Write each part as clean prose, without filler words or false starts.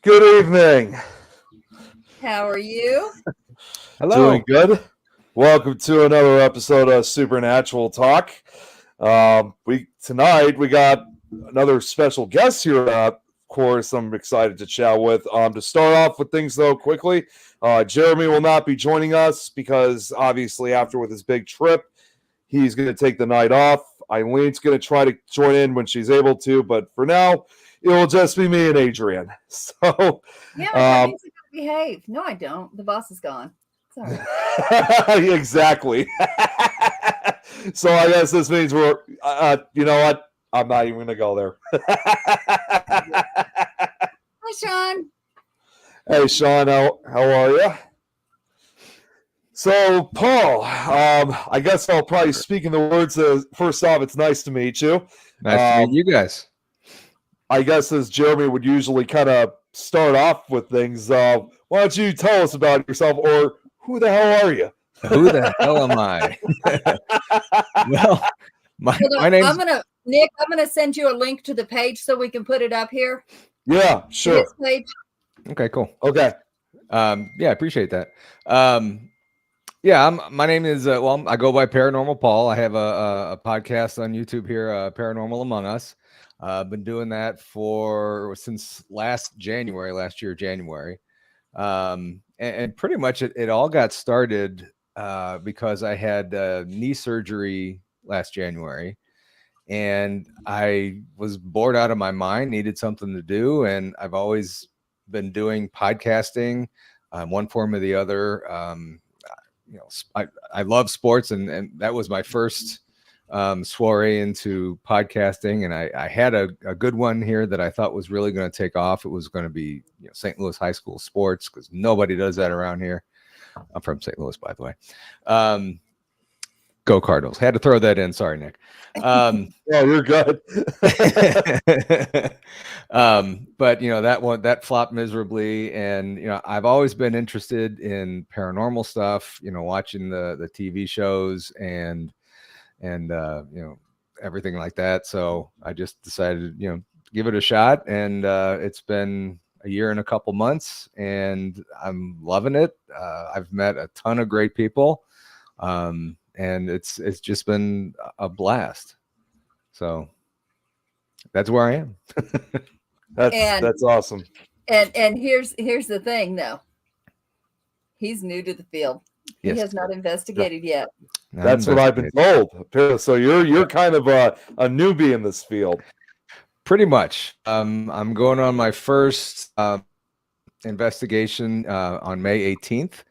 Good evening. How are you? Doing Hello. good. Welcome to another episode of Supernatural Talk. We tonight we got another special guest here. Of course, I'm excited to chat with. To start off with things though, quickly, Jeremy will not be joining us because obviously after with his big trip, he's going to take the night off. Eileen's going to try to join in when she's able to, but for now, it will just be me and Adrian. So. Yeah, that means I gotta behave. No, I don't. The boss is gone. Sorry. Exactly. So I guess this means we're. You know what? I'm not even gonna go there. Hi, Sean. Hey, Sean, how are you? So, Paul, I guess I'll probably speak in the words of, first off, it's nice to meet you. Nice to meet you guys. I guess as Jeremy would usually kind of start off with things, why don't you tell us about yourself, or who the hell are you? Who the hell am I? Well, my name's Nick, I'm gonna send you a link to the page so we can put it up here. Yeah, sure. His page. okay. Cool. Okay. Yeah, I appreciate that. My name is I go by Paranormal Paul. I have a podcast on YouTube here, Paranormal Among Us. Been doing that since last year, January. And pretty much it all got started because I had knee surgery last January, and I was bored out of my mind, needed something to do, and I've always been doing podcasting, one form or the other. I love sports, and that was my first soiree into podcasting, and I had a good one here that I thought was really going to take off. It was going to be St. Louis high school sports, because nobody does that around here. I'm from St. Louis, by the way. Go Cardinals. Had to throw that in. Sorry, Nick. Oh, you're good. But that flopped miserably, and I've always been interested in paranormal stuff, watching the TV shows and everything like that. So I just decided, give it a shot, and it's been a year and a couple months, and I'm loving it. I've met a ton of great people, and it's just been a blast. So that's where I am. That's awesome. And here's the thing, though. He's new to the field. Yes. He has not investigated yet. That's what I've been told. So you're kind of a newbie in this field. Pretty much. I'm going on my first investigation on May 18th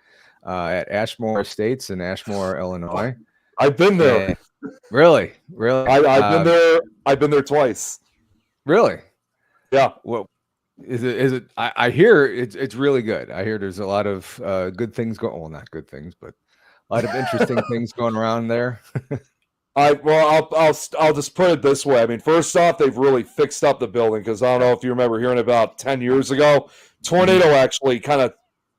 at Ashmore Estates in Ashmore, Illinois. I've been there. And really? I've been there twice. Really? Yeah. Well, is it? I hear it's really good. I hear there's a lot of good things going. Well, not good things, but a lot of interesting things going around there. I'll just put it this way. I mean, first off, they've really fixed up the building, because I don't know if you remember hearing about 10 years ago, tornado actually kind of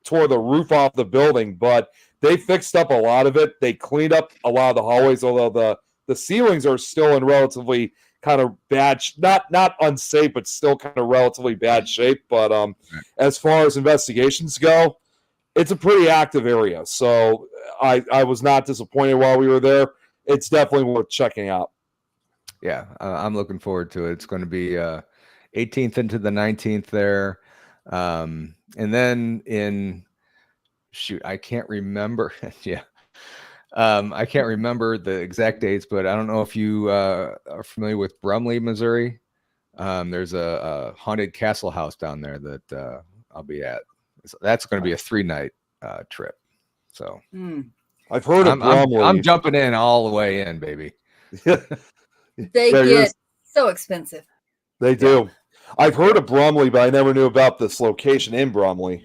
tore the roof off the building, but they fixed up a lot of it. They cleaned up a lot of the hallways, although the ceilings are still in relatively kind of bad, not unsafe, but still kind of relatively bad shape. But as far as investigations go, it's a pretty active area. So I was not disappointed while we were there. It's definitely worth checking out. Yeah, I'm looking forward to it. It's going to be 18th into the 19th there. And then I can't remember. Yeah. I can't remember the exact dates, but I don't know if you are familiar with Brumley, Missouri. There's a haunted castle house down there that I'll be at. So that's going to be a 3-night trip. So I've heard of Brumley. I'm jumping in all the way in, baby. They get so expensive. They do. I've heard of Brumley, but I never knew about this location in Brumley.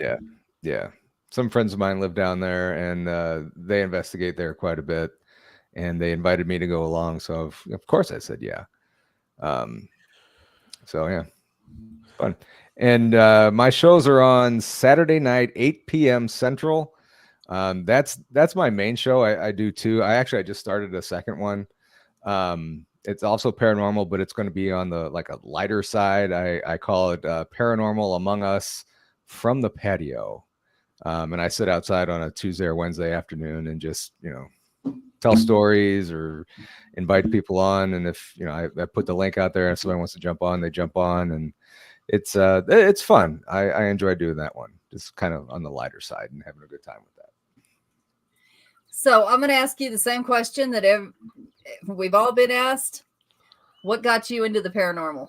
Yeah. Some friends of mine live down there, and they investigate there quite a bit, and they invited me to go along. So of course I said yeah. So yeah, fun. And my shows are on Saturday night, 8 p.m. Central. That's my main show. I do too. I just started a second one. It's also paranormal, but it's going to be on the a lighter side. I call it Paranormal Among Us. from the patio. And I sit outside on a Tuesday or Wednesday afternoon and just, tell stories or invite people on. And if, I put the link out there and somebody wants to jump on, they jump on, and it's fun. I enjoy doing that one, just kind of on the lighter side and having a good time with that. So I'm going to ask you the same question that we've all been asked. What got you into the paranormal?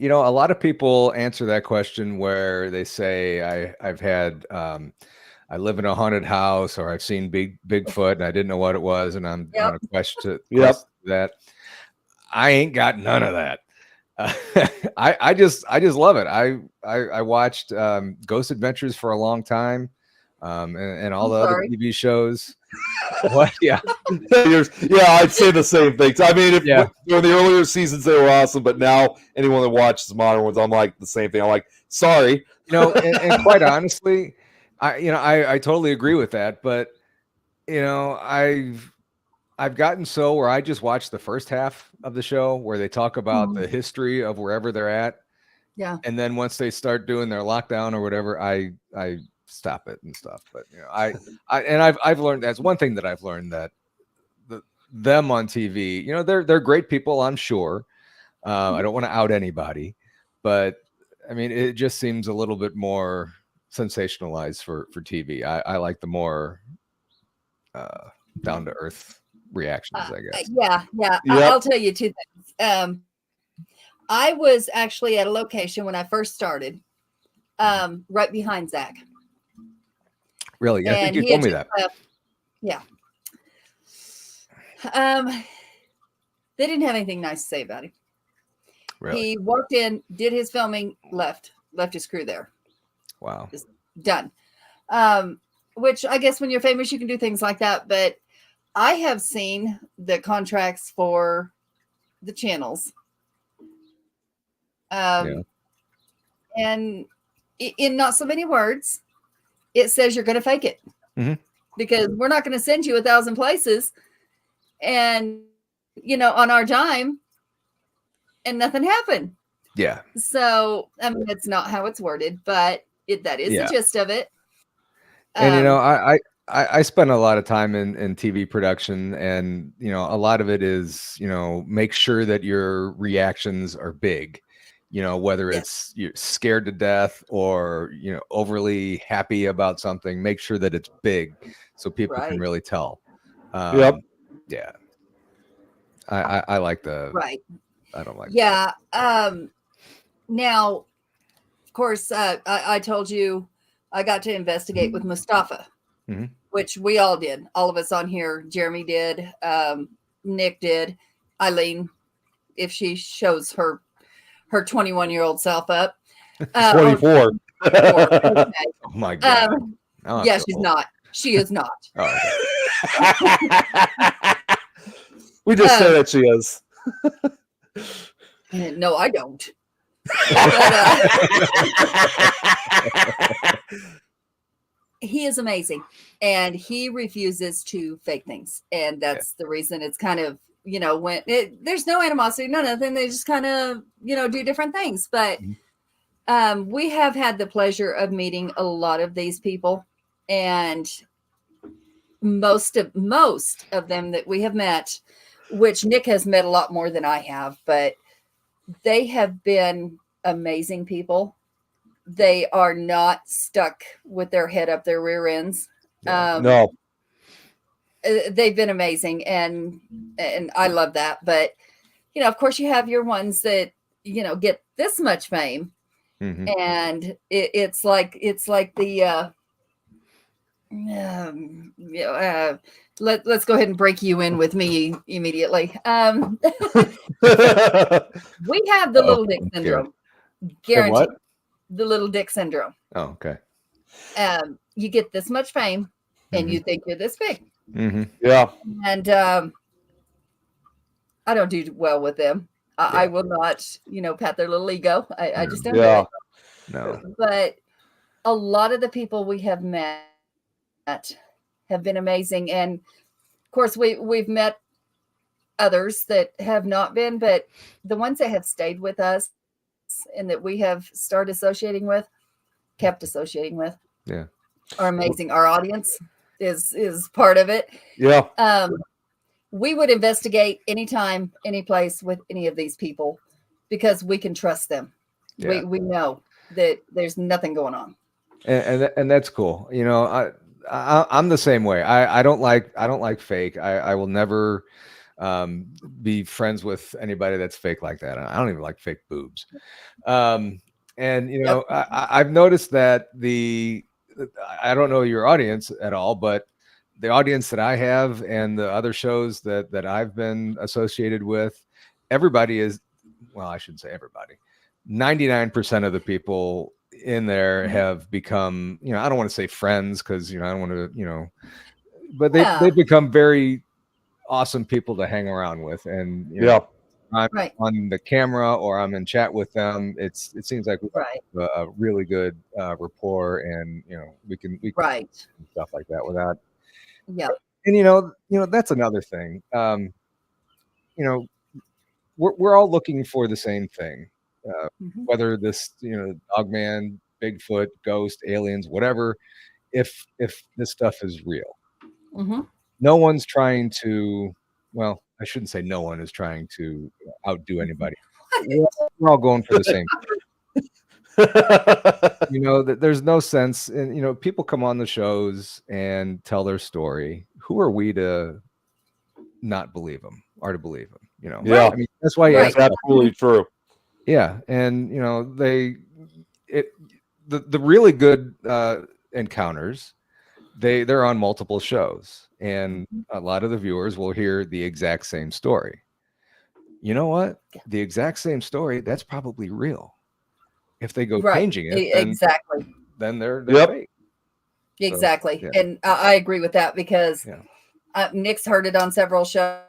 A lot of people answer that question where they say I've had I live in a haunted house, or I've seen Bigfoot and I didn't know what it was, and I'm on a quest to that. I ain't got none of that. I just love it. I watched Ghost Adventures for a long time, and all the other TV shows. What? Yeah. I'd say the same things. I mean, during the earlier seasons they were awesome, but now anyone that watches modern ones, I'm like the same thing. I'm like, sorry. And quite honestly, I totally agree with that. But I've gotten so where I just watch the first half of the show where they talk about the history of wherever they're at. Yeah. And then once they start doing their lockdown or whatever, I stop it and stuff. But I've learned, that's one thing that I've learned, that them on TV, they're great people, I'm sure. I don't want to out anybody, but I mean, it just seems a little bit more sensationalized for TV. I like the more down to earth reactions, I guess. Yeah. I'll tell you two things. I was actually at a location when I first started, right behind Zach. Really? I think you told me that. Yeah. They didn't have anything nice to say about him. Really? He walked in, did his filming, left his crew there. Wow. Just done. Which I guess when you're famous, you can do things like that. But I have seen the contracts for the channels. And in not so many words, it says you're going to fake it, because we're not going to send you 1,000 places and, on our dime, and nothing happened. Yeah. So, I mean, it's not how it's worded, but that is the gist of it. And, I spend a lot of time in TV production, and, a lot of it is, make sure that your reactions are big, whether it's you're scared to death or, overly happy about something, make sure that it's big so people can really tell. Yeah. I like the, I don't like. Yeah. Now, of course, I told you I got to investigate with Mustafa, which we all did. All of us on here. Jeremy did. Nick did. Eileen, if she shows her 21-year-old self up. 24. Oh my God. Yeah, she's not. She is not. We just say that she is. No, I don't. He is amazing, and he refuses to fake things, and that's the reason it's kind of, when there's no animosity, no nothing. They just kind of, do different things. But we have had the pleasure of meeting a lot of these people, and most of them that we have met, which Nick has met a lot more than I have, but they have been amazing people. They are not stuck with their head up their rear ends. No. They've been amazing, and I love that. But of course, you have your ones that get this much fame, and it's like the let's go ahead and break you in with me immediately. We have the little dick syndrome. Guaranteed. The little dick syndrome. Oh, okay. You get this much fame, and you think you're this big. Yeah. And I don't do well with them. I will not, pat their little ego. I just don't do it. No. But a lot of the people we have met have been amazing. And of course, we've met others that have not been, but the ones that have stayed with us and that we have started associating with, kept associating with, Yeah. are amazing. Our audience is part of it. Yeah. We would investigate anytime, any place with any of these people because we can trust them. Yeah. We know that there's nothing going on. And that's cool. You know, I'm the same way. I don't like fake. I will never be friends with anybody that's fake like that. I don't even like fake boobs. And you know, I've noticed that I don't know your audience at all, but the audience that I have and the other shows that I've been associated with, everybody is, well, I shouldn't say everybody. 99% of the people in there have become, you know, I don't want to say friends because, you know, I don't want to, you know, but they've become very awesome people to hang around with. And you know, I'm on the camera or I'm in chat with them. It seems like we have a really good rapport, and you know, we can stuff like that without. Yeah. And you know that's another thing. You know, we're all looking for the same thing. Whether this, you know, Dogman, Bigfoot, ghost, aliens, whatever, if this stuff is real, no one's trying to, well, I shouldn't say no one is trying to outdo anybody. We're all going for the same thing. You know, that there's no sense in, you know, people come on the shows and tell their story. Who are we to not believe them or to believe them? You know, I mean, that's why that's absolutely true. Yeah, and you know, the really good encounters, they're on multiple shows, and a lot of the viewers will hear the exact same story. You know what? The exact same story, that's probably real. If they go changing it, then they're fake. Exactly. So, and I agree with that because Nick's heard it on several shows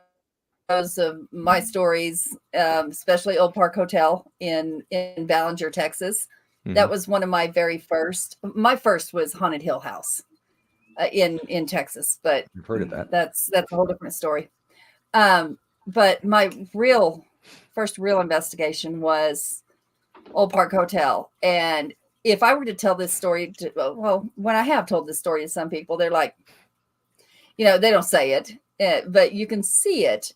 of my stories, especially Old Park Hotel in Ballinger, Texas. That was one of my very first. My first was Haunted Hill House in Texas, but you've heard of that. That's a whole different story. But my first real investigation was Old Park Hotel. And if I were to tell this story when I have told this story to some people, they're like, you know, they don't say it, but you can see it.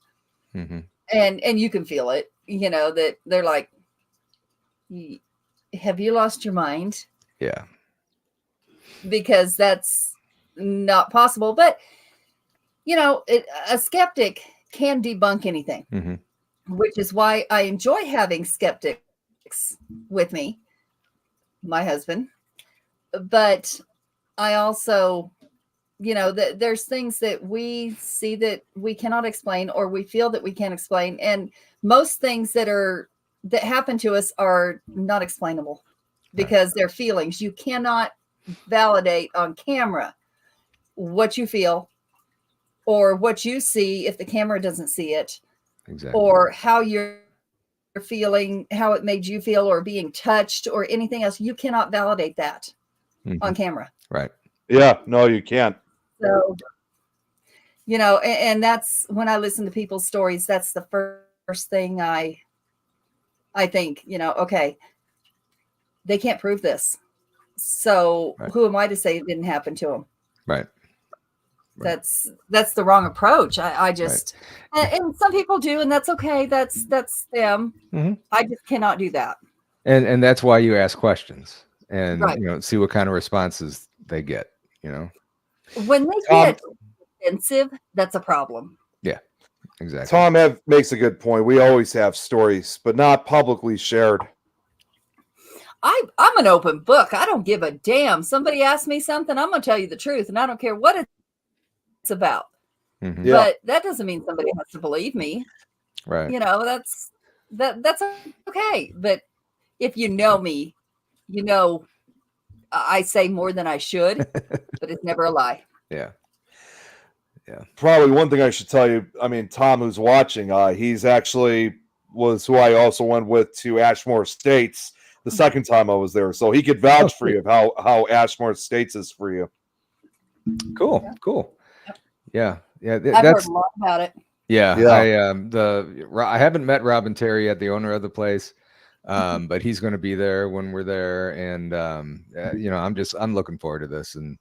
And you can feel it, you know, that they're like, have you lost your mind? Yeah. Because that's not possible. But, you know, a skeptic can debunk anything, which is why I enjoy having skeptics with me, my husband. But I also, you know, there's things that we see that we cannot explain, or we feel that we can't explain. And most things that happen to us are not explainable because they're feelings. You cannot validate on camera what you feel or what you see if the camera doesn't see it, or how you're feeling, how it made you feel, or being touched or anything else. You cannot validate that on camera. Right. Yeah, no, you can't. So, you know, and that's when I listen to people's stories, that's the first thing I think, you know, okay, they can't prove this. So who am I to say it didn't happen to them? Right. That's the wrong approach. I just, and some people do, and that's okay. That's them. I just cannot do that. And that's why you ask questions and, you know, see what kind of responses they get, you know. When they get offensive, that's a problem. Yeah, exactly. Tom makes a good point. We always have stories, but not publicly shared. I'm an open book. I don't give a damn. Somebody asks me something, I'm going to tell you the truth, and I don't care what it's about. But that doesn't mean somebody has to believe me. Right. You know, that's okay. But if you know me, you know, I say more than I should, but it's never a lie. Yeah. Yeah. Probably one thing I should tell you, I mean, Tom, who's watching, he's actually was who I also went with to Ashmore Estates the second time I was there. So he could vouch for you of how Ashmore Estates is for you. Cool. Yeah. Cool. Yeah. Yeah. I've heard a lot about it. Yeah. I haven't met Rob and Terry yet, the owner of the place. But he's going to be there when we're there, and I'm looking forward to this, and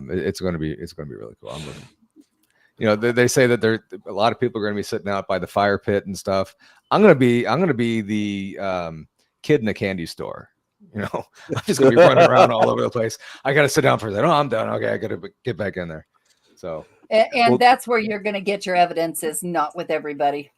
it's going to be really cool. I'm looking. They say that a lot of people are going to be sitting out by the fire pit and stuff. I'm going to be the kid in the candy store. I'm just going to be running around all over the place. I got to sit down for that. Oh, I'm done. Okay, I got to get back in there. So, and that's where you're going to get your evidence, is not with everybody.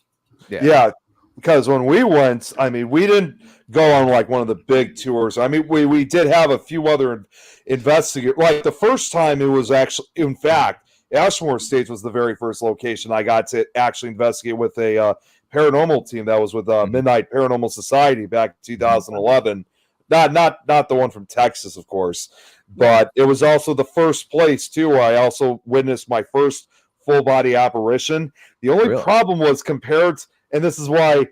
Yeah. Because when we went, I mean, we didn't go on like one of the big tours. I mean, we did have a few other investigators. Like the first time, it was actually, in fact, Ashmore Estates was the very first location I got to actually investigate with a paranormal team that was with Midnight Paranormal Society back in 2011. Not the one from Texas, of course, but it was also the first place too where I also witnessed my first full body apparition. The only problem was compared, and this is why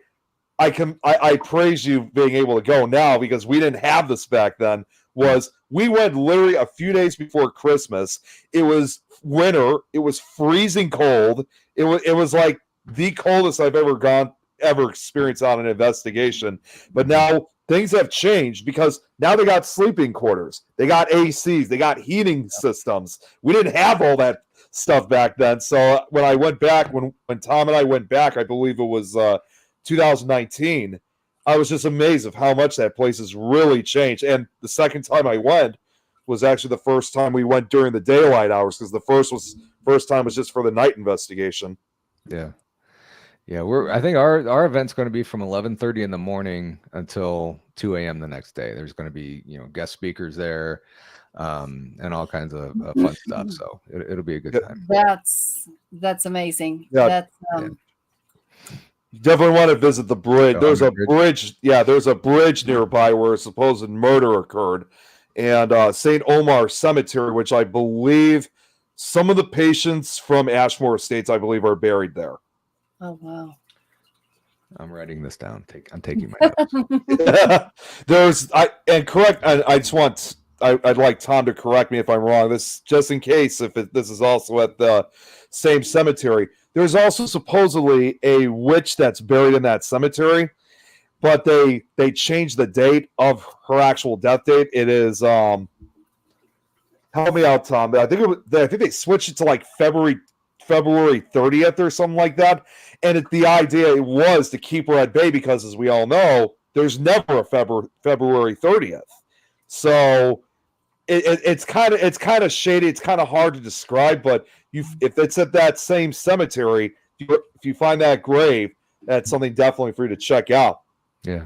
I praise you being able to go now, because we didn't have this back then. Was we went literally a few days before Christmas. It was winter. It was freezing cold. It was like the coldest I've ever experienced on an investigation. But now things have changed, because now they got sleeping quarters. They got ACs. They got heating systems. We didn't have all that stuff back then. So when I went back, when Tom and I went back, I believe it was 2019, I was just amazed of how much that place has really changed. And the second time I went was actually the first time we went during the daylight hours, because the first time was just for the night investigation. Yeah. I think our event's going to be from 11:30 in the morning until 2 a.m. the next day. There's going to be guest speakers there, and all kinds of fun stuff. So it'll be a good time. That's amazing. Yeah. You definitely want to visit the bridge. There's a bridge. Yeah, there's a bridge nearby where a supposed murder occurred, and St. Omar Cemetery, which I believe some of the patients from Ashmore Estates, I believe, are buried there. Oh wow! I'm writing this down. I'm taking my notes. I'd like Tom to correct me if I'm wrong. This just in case this is also at the same cemetery. There's also supposedly a witch that's buried in that cemetery, but they changed the date of her actual death date. It is help me out, Tom. I think they switched it to like February 30th or something like that. And the idea was to keep her at bay, because as we all know, there's never a February 30th. So it's kind of shady. It's kind of hard to describe, but if it's at that same cemetery, if you find that grave, that's something definitely for you to check out. Yeah.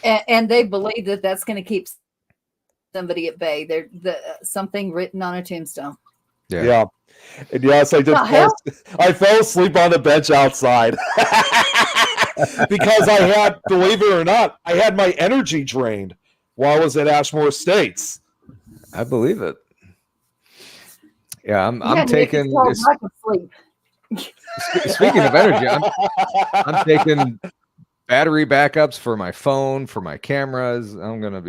And they believe that that's going to keep somebody at bay. There's something written on a tombstone. Yeah. And yes, I did. I fell asleep on the bench outside because I had, believe it or not, I had my energy drained while I was at Ashmore Estates. I believe it. Yeah, I'm taking. Speaking of energy, I'm taking battery backups for my phone, for my cameras. I'll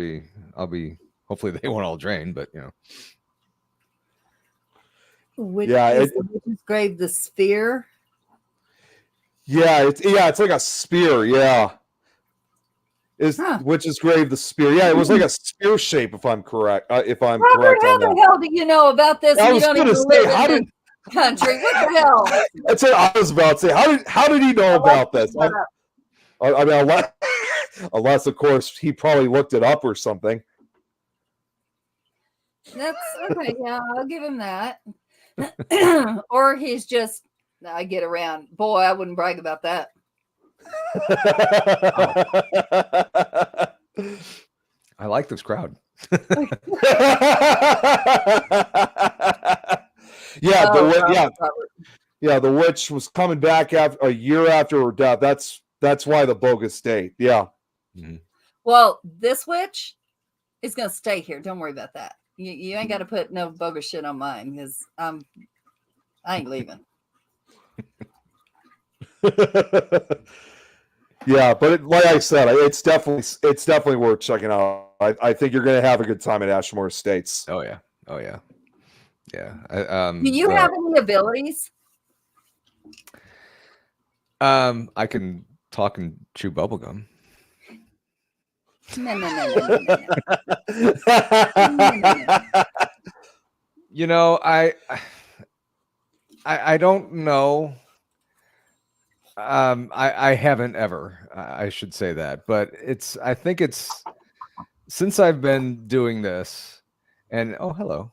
be. Hopefully, they won't all drain, but Which is the witch's grave, the sphere? Yeah, it's like a spear. Yeah, witch's grave, the spear. Yeah, it was like a spear shape, if I'm correct. Robert, correct. How the hell do you know about this? You don't even live in the country. What the hell? That's what I was about to say. How did he know about this? I mean, unless of course he probably looked it up or something. That's okay. Yeah, I'll give him that. Or he's just, I get around. Boy, I wouldn't brag about that. I like this crowd. The witch was coming back after a year after her death. That's why the bogus date. Yeah. Mm-hmm. Well, this witch is gonna stay here. Don't worry about that. You ain't got to put no bogus shit on mine, because I ain't leaving. Yeah, but like I said, it's definitely worth checking out. I think you're going to have a good time at Ashmore Estates. Oh yeah. Yeah. Do you have any abilities? I can talk and chew bubblegum. No. You know, I don't know. I haven't ever. I should say that, but I think it's since I've been doing this, and oh, hello.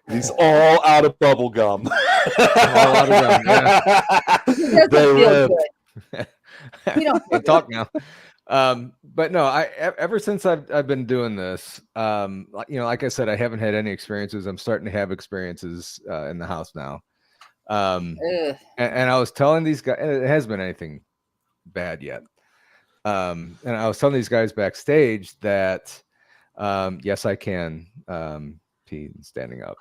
He's all out of bubble gum. All out of gum, yeah. It doesn't They feel rip. good. We don't Can't talk now. But no, ever since I've been doing this, like I said, I haven't had any experiences. I'm starting to have experiences in the house now. Ugh. And I was telling these guys, and it hasn't been anything bad yet. And I was telling these guys backstage that, yes, I can pee standing up.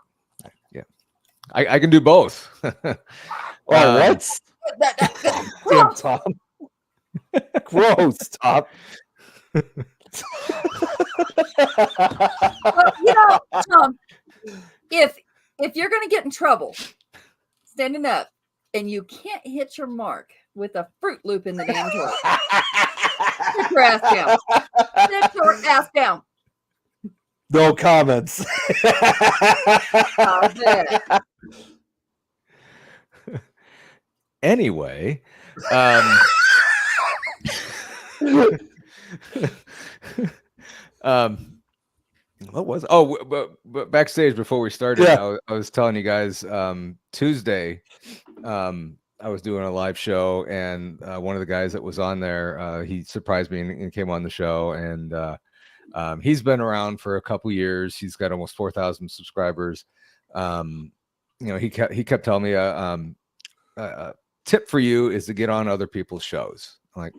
Yeah, I can do both. What? Damn, Tom. Gross, Tom. Well, Tom, if you're going to get in trouble standing up and you can't hit your mark with a Fruit Loop in the damn toilet, sit your ass down. Sit your ass down. No comments. I bet. Anyway, what was but backstage before we started, Yeah. I was telling you guys Tuesday I was doing a live show, and one of the guys that was on there, he surprised me and came on the show, and he's been around for a couple years. He's got almost 4,000 subscribers. He kept telling me a tip for you is to get on other people's shows. I'm like,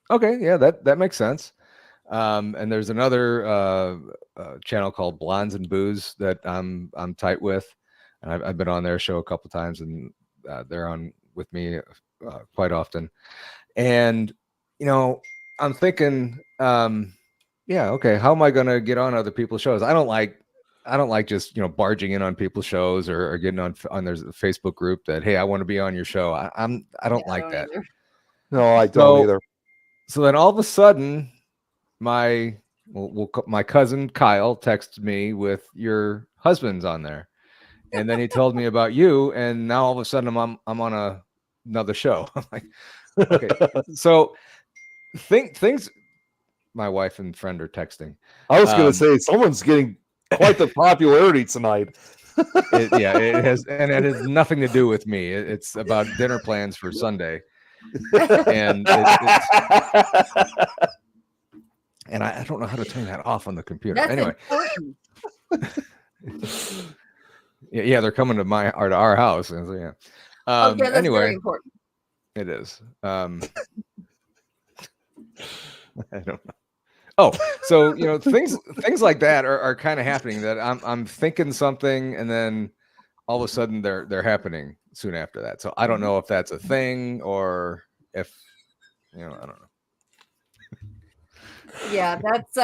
okay, yeah, that makes sense. And there's another channel called Blondes and Booze that I'm tight with, and I've been on their show a couple times, and they're on with me quite often. And I'm thinking, yeah, okay, how am I going to get on other people's shows? I don't like just barging in on people's shows or getting on there's a Facebook group that, hey, I want to be on your show. I don't like that. Either. No, I don't either. So then all of a sudden, my cousin Kyle texted me with your husband's on there, and then he told me about you, and now all of a sudden I'm on another show. I'm like, okay, so things. My wife and friend are texting. I was going to say someone's getting quite the popularity tonight. It has, and it has nothing to do with me. It's about dinner plans for Sunday, and and I don't know how to turn that off on the computer. That's Anyway, important. yeah, they're coming to our house, and so, yeah. That's very Anyway, important. it is. I don't know. Oh, so things like that are kind of happening. That I'm thinking something, and then all of a sudden they're happening soon after that. So I don't know if that's a thing or if I don't know. Yeah, that's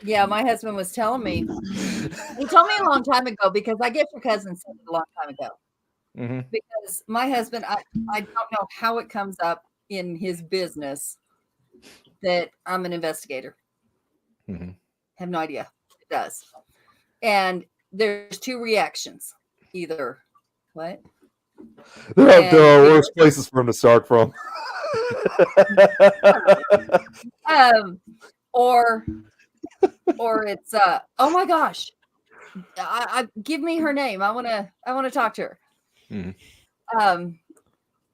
yeah, my husband was telling me. He told me a long time ago, because I guess your cousin said it a long time ago. Mm-hmm. Because my husband, I don't know how it comes up in his business that I'm an investigator. Mm-hmm. Have no idea. It does. And there's two reactions. Either what? There are worse places for him to start from. Or it's oh my gosh, I give me her name. I want to talk to her. Mm-hmm.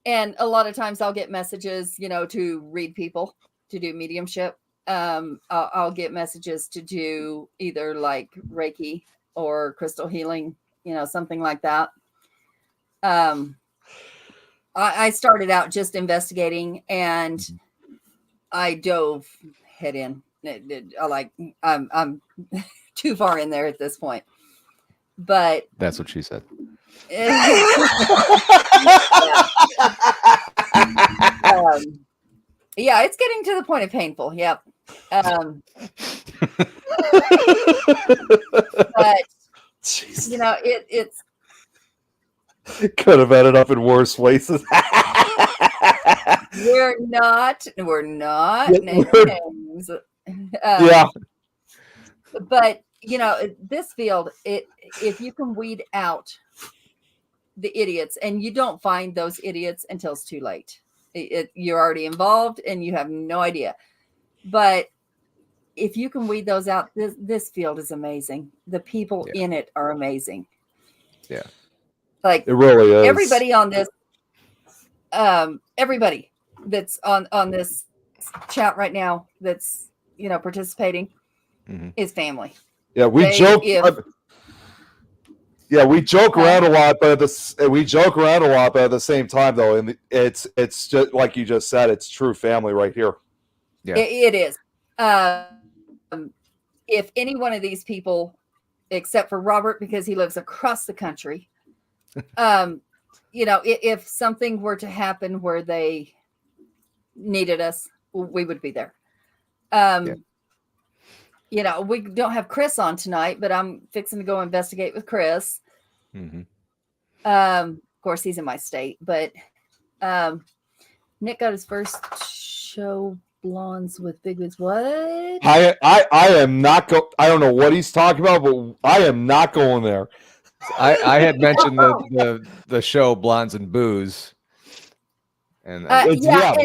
And a lot of times I'll get messages, to read people, to do mediumship. I'll get messages to do either like Reiki or crystal healing, something like that. I started out just investigating, and I dove head in. I'm too far in there at this point. But That's what she said. Yeah, it's getting to the point of painful. Yep. But it's could have ended up in worse places. We're not naming names. Yeah. But this field, if you can weed out the idiots, and you don't find those idiots until it's too late. You're already involved and you have no idea. But if you can weed those out, this field is amazing. The people in it are amazing. Yeah. Like it really is. Everybody on this, everybody that's on this chat right now that's participating is family. Yeah, we joke. We joke around a lot, but at the same time, though, and it's just like you just said, it's true family right here. Yeah, it is. If any one of these people, except for Robert, because he lives across the country, if something were to happen where they needed us, we would be there. We don't have Chris on tonight, but I'm fixing to go investigate with Chris. Of course, he's in my state, but Nick got his first show, Blondes with Big Wigs. What? I am not I don't know what he's talking about, but I am not going there. I had mentioned the show Blondes and Booze. And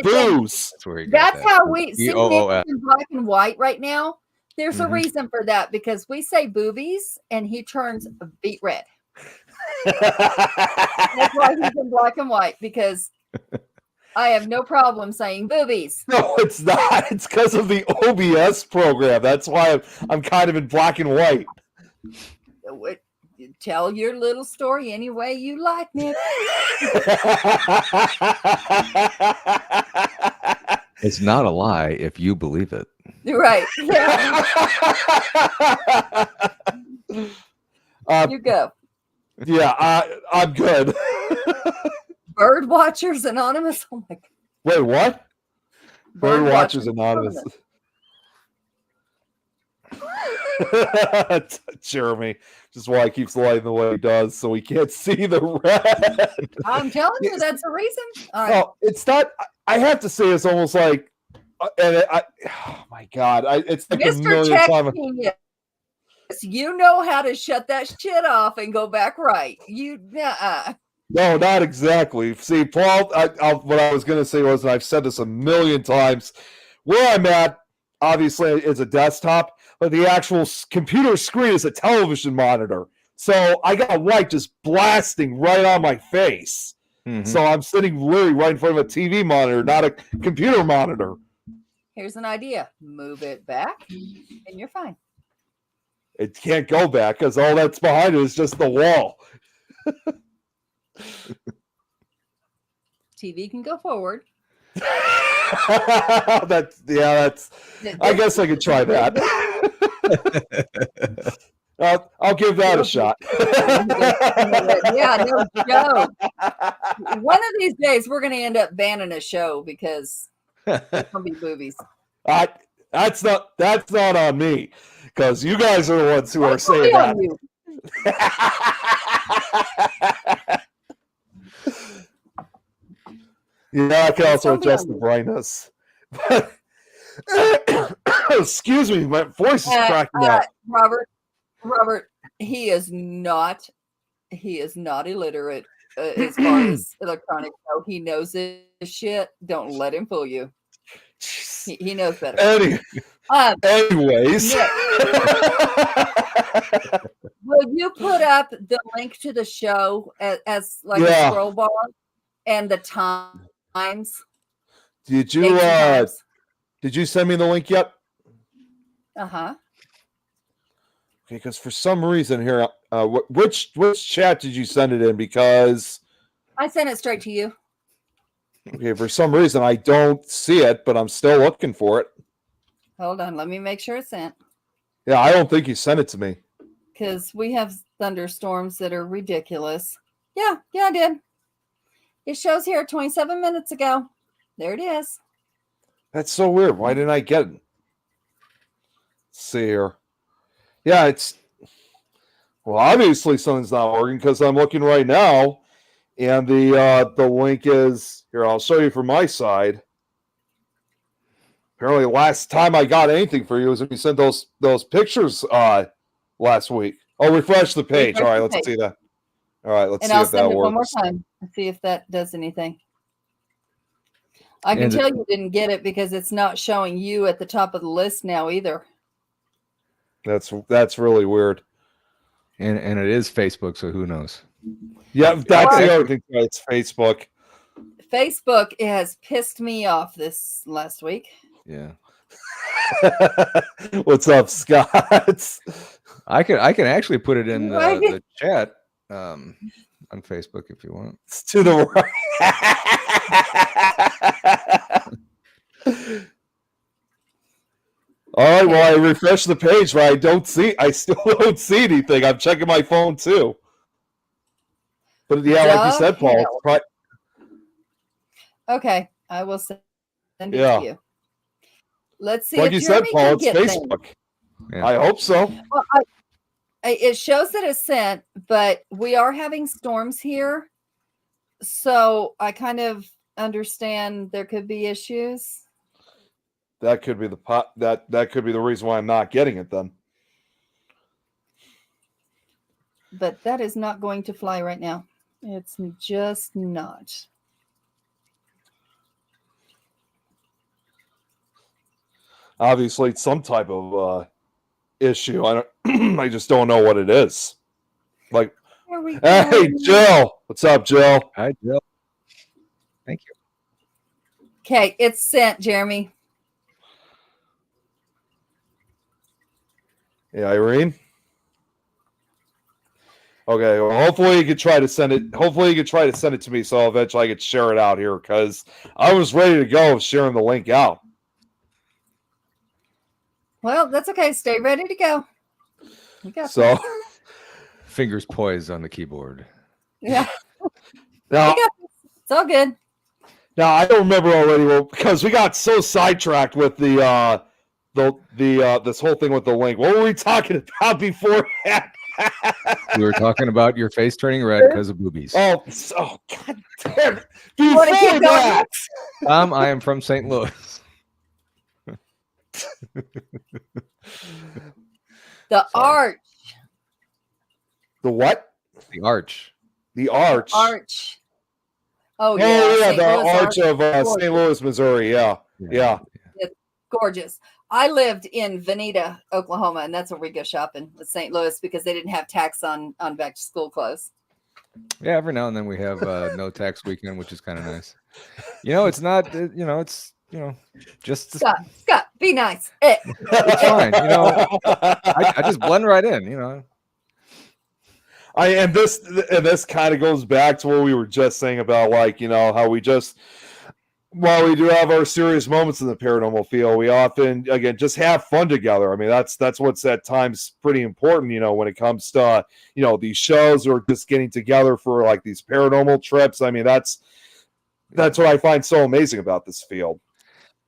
booze. That's how we see B-O-O-S. Nick in black and white right now. There's a reason for that, because we say boobies and he turns beet red. That's why he's in black and white, because I have no problem saying boobies. No, it's not. It's because of the OBS program. That's why I'm kind of in black and white. Tell your little story any way you like, Nick. It's not a lie if you believe it. Right. Yeah. You go. Yeah, I'm good. Bird Watchers Anonymous. Oh my God. Wait, what? Bird Watchers Anonymous. Jeremy, just why he keeps lighting the way he does, so we can't see the red. I'm telling you, that's the reason. All right. No, it's not. I have to say, it's almost like, oh my God, it's like Mr. a million times. You know how to shut that shit off and go back right. No, not exactly. See, Paul, what I was going to say was, and I've said this a million times, where I'm at, obviously, is a desktop, but the actual computer screen is a television monitor. So I got a light just blasting right on my face. So I'm sitting literally right in front of a TV monitor, not a computer monitor. Here's an idea. Move it back, and you're fine. It can't go back because all that's behind it is just the wall. TV can go forward. That's. I guess I could try that. I'll give that a shot. Yeah, no joke. One of these days, we're going to end up banning a show because it's going to be movies. That's not on me, because you guys are the ones who are saying that. I can also adjust the brightness. But excuse me, my voice is cracking out. Robert, he is not illiterate as far as electronics go. He knows this shit. Don't let him fool you. He knows better. Anyways. Will you put up the link to the show as like a scroll bar and the times? Did you send me the link yet? Uh-huh. Okay, because for some reason here, which chat did you send it in? Because I sent it straight to you. Okay, for some reason I don't see it, but I'm still looking for it. Hold on, let me make sure it's sent. Yeah, I don't think you sent it to me. Because we have thunderstorms that are ridiculous. Yeah, I did. It shows here 27 minutes ago. There it is. That's so weird. Why didn't I get it? Let's see here. Yeah, obviously something's not working, because I'm looking right now, And the link is here. I'll show you from my side. Apparently, last time I got anything for you was when you sent those pictures last week. Oh, refresh the page. Refresh All right, the let's page. see that. All right, let's And see I'll if that send it one more works. time and see if that does anything. I can And- tell you didn't get it because it's not showing you at the top of the list now either. That's really weird. And it is Facebook, so who knows? Yeah, that's Okay. the other thing. It's Facebook. Facebook has pissed me off this last week. Yeah. What's up, Scott? I can actually put it in Right. the chat on Facebook if you want. It's to the right. All right, well, I refreshed the page, but I still don't see anything. I'm checking my phone too. But yeah, like you said, Paul, it's Dog Okay, I will send it Yeah. to you. Let's see like if you said, Jeremy Paul, can it's get things. Facebook. Yeah. I hope so. Well, it shows that it's sent, but we are having storms here, so I kind of understand there could be issues. That could be that could be the reason why I'm not getting it then. But that is not going to fly right now. It's just not. Obviously, it's some type of issue. I don't. I just don't know what it is. Like, There we hey, go. Jill, what's up, Jill? Hi, Jill. Thank you. Okay, it's sent, Jeremy. Yeah, Irene. Okay, well, hopefully you could try to send it. Hopefully you could try to send it to me, so eventually I could share it out here because I was ready to go sharing the link out. Well, that's okay. Stay ready to go. We got So this. Fingers poised on the keyboard. Yeah, now, we got this. It's all good. now I don't remember already because we got so sidetracked with the this whole thing with the link. What were we talking about before that? We were talking about your face turning red because of boobies. Oh, God damn it. You wanna keep Before going that, Tom, I am from St. Louis. The arch. the what? The arch. The arch. Arch. Oh, Oh, yeah. yeah, St. the Louis arch of Gorgeous. St. Louis, Missouri. Yeah. Yeah. Gorgeous. I lived in Veneta, Oklahoma, and that's where we go shopping with St. Louis because they didn't have tax on back to school clothes. Yeah, every now and then we have no tax weekend, which is kind of nice. It's not, it's, just Scott, be nice. it's fine. I just blend right in, And this kind of goes back to what we were just saying about, like, how we just, while we do have our serious moments in the paranormal field, we often, again, just have fun together. I mean, that's what's at times pretty important, when it comes to, these shows or just getting together for like these paranormal trips. I mean, that's what I find so amazing about this field.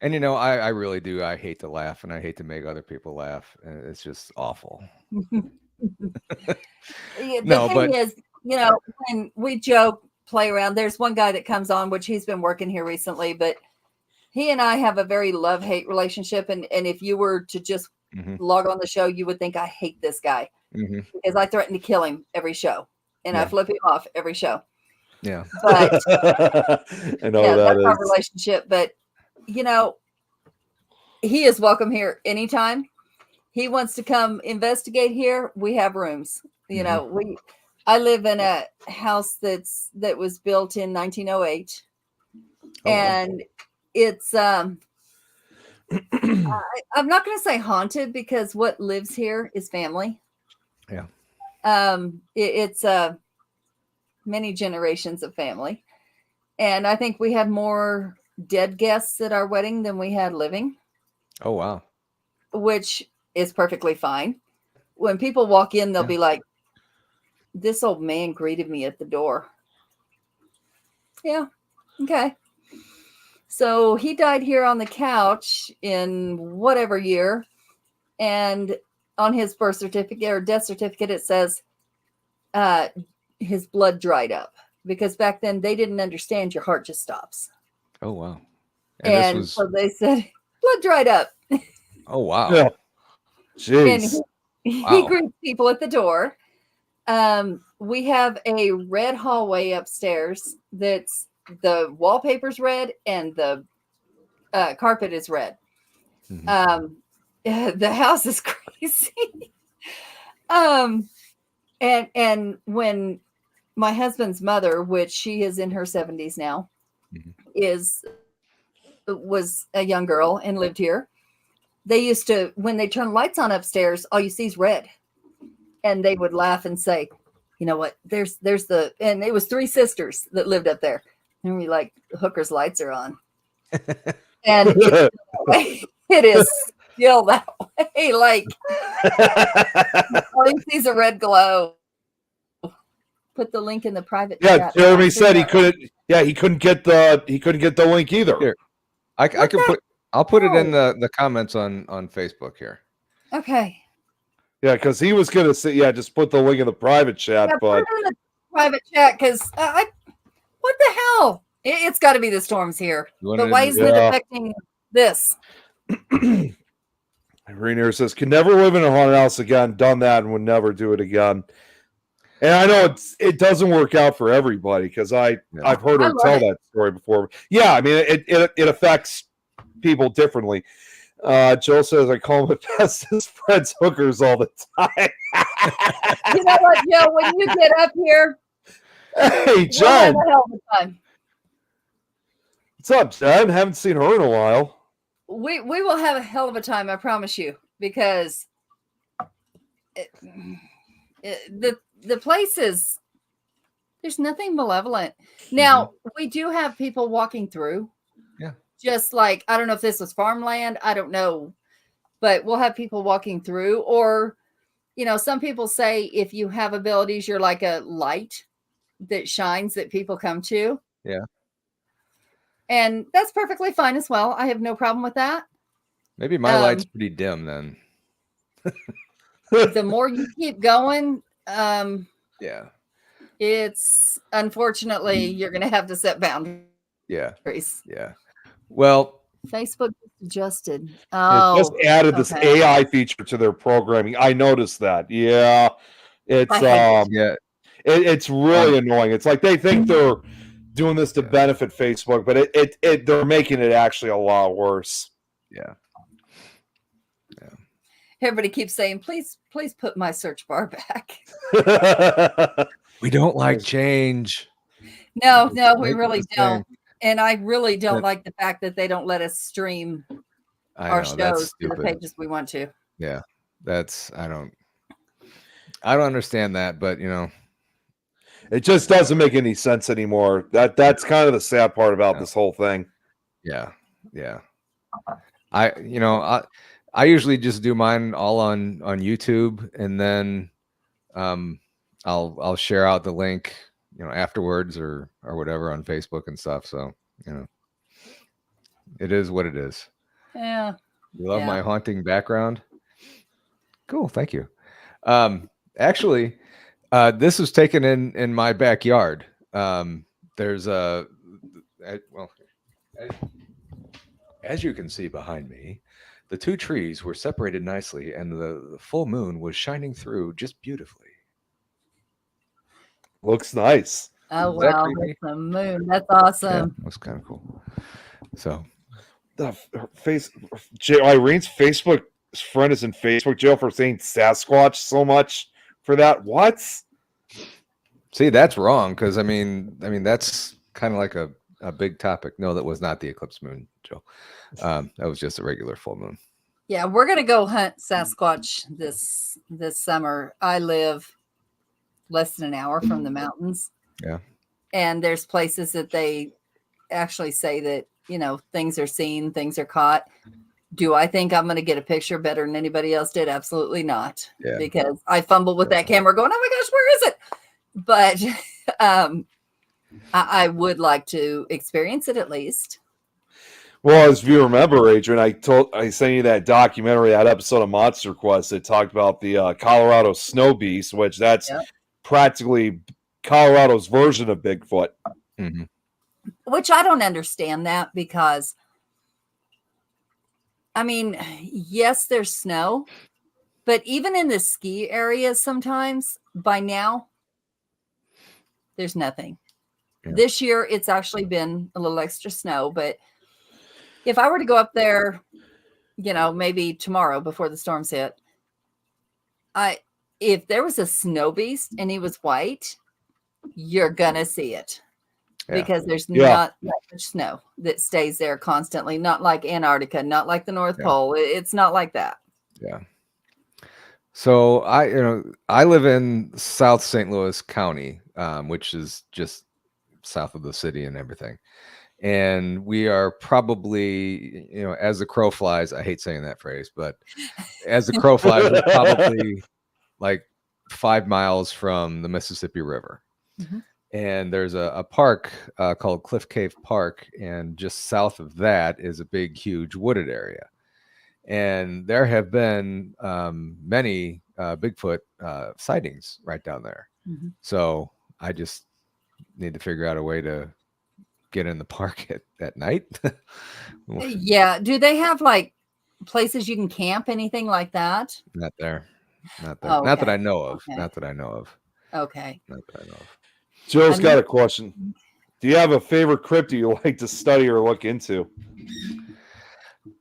And I really do. I hate to laugh and I hate to make other people laugh. And it's just awful. The No, thing but- is, when we joke, play around, there's one guy that comes on, which he's been working here recently, but he and I have a very love-hate relationship. And if you were to just Mhm. log on the show, you would think I hate this guy Mhm. because I threaten to kill him every show and I Yeah. flip him off every show. Yeah. But I know yeah, that that's our is. relationship. But he is welcome here anytime. He wants to come investigate here. We have rooms. I live in a house that was built in 1908, Oh, wow. and it's I'm not going to say haunted because what lives here is family. Yeah. It's many generations of family, and I think we had more dead guests at our wedding than we had living, Oh, wow. which is perfectly fine. When people walk in, they'll Yeah. be like, "This old man greeted me at the door." Yeah. Okay. So he died here on the couch in whatever year. And on his birth certificate or death certificate, it says his blood dried up because back then they didn't understand your heart just stops. Oh wow. And this was so they said, blood dried up. oh wow. Yeah. And Jeez. he Wow. greets people at the door. We have a red hallway upstairs that's the wallpaper's red and the carpet is red. Mhm. The house is crazy. And when my husband's mother, which she is in her 70s now, Mhm. was a young girl and lived here, they used to, when they turn lights on upstairs, all you see is red. And they would laugh and say, you know what, there's and it was 3 sisters that lived up there. And we like, Hooker's lights are on. And it is still that way. Like, all you see is a red glow. Put the link in the private Yeah, chat. Jeremy said he couldn't. Yeah, he couldn't get the link either. Here. I can put. I'll put it in the comments on Facebook here. Okay. Yeah, because he was gonna say, yeah, just put the link in the private chat, Yeah, but put it in the private chat because what the hell? It's got to be the storms here. You want But why isn't it Yeah. affecting this? Rainier says, "Can never live in a haunted house again. Done that and would never do it again." And I know it doesn't work out for everybody because I've heard I her love tell it. that story before. Yeah, I mean it affects people differently. Joe says, "I call my bestest friends hookers all the time." You know what, Joe? When you get up here, Hey, we'll have Jen, a hell of a time. what's up, Jen? Haven't seen her in a while. We will have a hell of a time, I promise you, because the place is, there's nothing malevolent. Now, we do have people walking through. Yeah. Just like, I don't know if this was farmland, I don't know, but we'll have people walking through. Or, you know, some people say if you have abilities, you're like a light that shines that people come to. Yeah. And that's perfectly fine as well. I have no problem with that. Maybe my light's pretty dim then. The more you keep going, Yeah. it's unfortunately you're going to have to set boundaries. Yeah. Yeah. Well, Facebook adjusted. It Oh, just added this okay. AI feature to their programming. I noticed that. Yeah, it's I hate yeah. it's really annoying. It's like they think they're doing this to benefit Facebook, but they're making it actually a lot worse. Yeah. Everybody keeps saying, please put my search bar back. We don't like change. No, we Make it really the same. don't. And I really don't But- like the fact that they don't let us stream I our know, that's shows to the stupid. pages we want to. Yeah. I don't understand that, but you know, It just doesn't make any sense anymore. That's kind of the sad part about this whole thing. yeah. I usually just do mine all on YouTube, and then I'll share out the link, you know, afterwards or whatever on Facebook and stuff. So, you know, it is what it is. Yeah. You love my haunting background? Cool, thank you. Actually, this was taken in my backyard. There's as you can see behind me, the 2 trees were separated nicely, and the full moon was shining through just beautifully. Looks nice. Oh, Is that wow. creepy? That's the moon. That's awesome. Yeah, that's kind of cool. So, Irene's Facebook friend is in Facebook jail for saying Sasquatch so much for that. What? see, that's wrong because I mean that's kind of like a big topic. No, that was not the eclipse moon, Joe. That was just a regular full moon. Yeah, we're gonna go hunt Sasquatch this summer. I live less than an hour from the mountains. Yeah. And there's places that they actually say that, you know, things are seen, things are caught. Do I think I'm going to get a picture better than anybody else did? Absolutely not. Yeah. Because I fumbled with that camera going, oh my gosh, where is it? But I would like to experience it at least. Well, as you remember, Adrian, I sent you that documentary, that episode of Monster Quest that talked about the Colorado snow beast, which that's practically Colorado's version of Bigfoot. Mm-hmm. Which I don't understand that, because I mean, yes, there's snow, but even in the ski areas, sometimes by now, there's nothing. Yeah. This year, it's actually been a little extra snow, but if I were to go up there, maybe tomorrow before the storms hit, if there was a snow beast and he was white, you're gonna see it. Yeah. Because there's Yeah. not that much snow that stays there constantly, not like Antarctica, not like the North Pole. It's not like that. Yeah. So I live in South St. Louis County, which is just south of the city and everything. And we are probably, as the crow flies, I hate saying that phrase, but as the crow flies, we're probably like 5 miles from the Mississippi River. Mm-hmm. And there's a park called Cliff Cave Park. And just south of that is a big, huge wooded area. And there have been many Bigfoot sightings right down there. Mm-hmm. So I just need to figure out a way to get in the park at night. Yeah. Do they have like places you can camp, anything like that? Not there. Not there. Oh, Not that okay. I know of. Okay. Not that I know of. Okay. Not that I know of. Joe's got a question. Do you have a favorite cryptid you like to study or look into?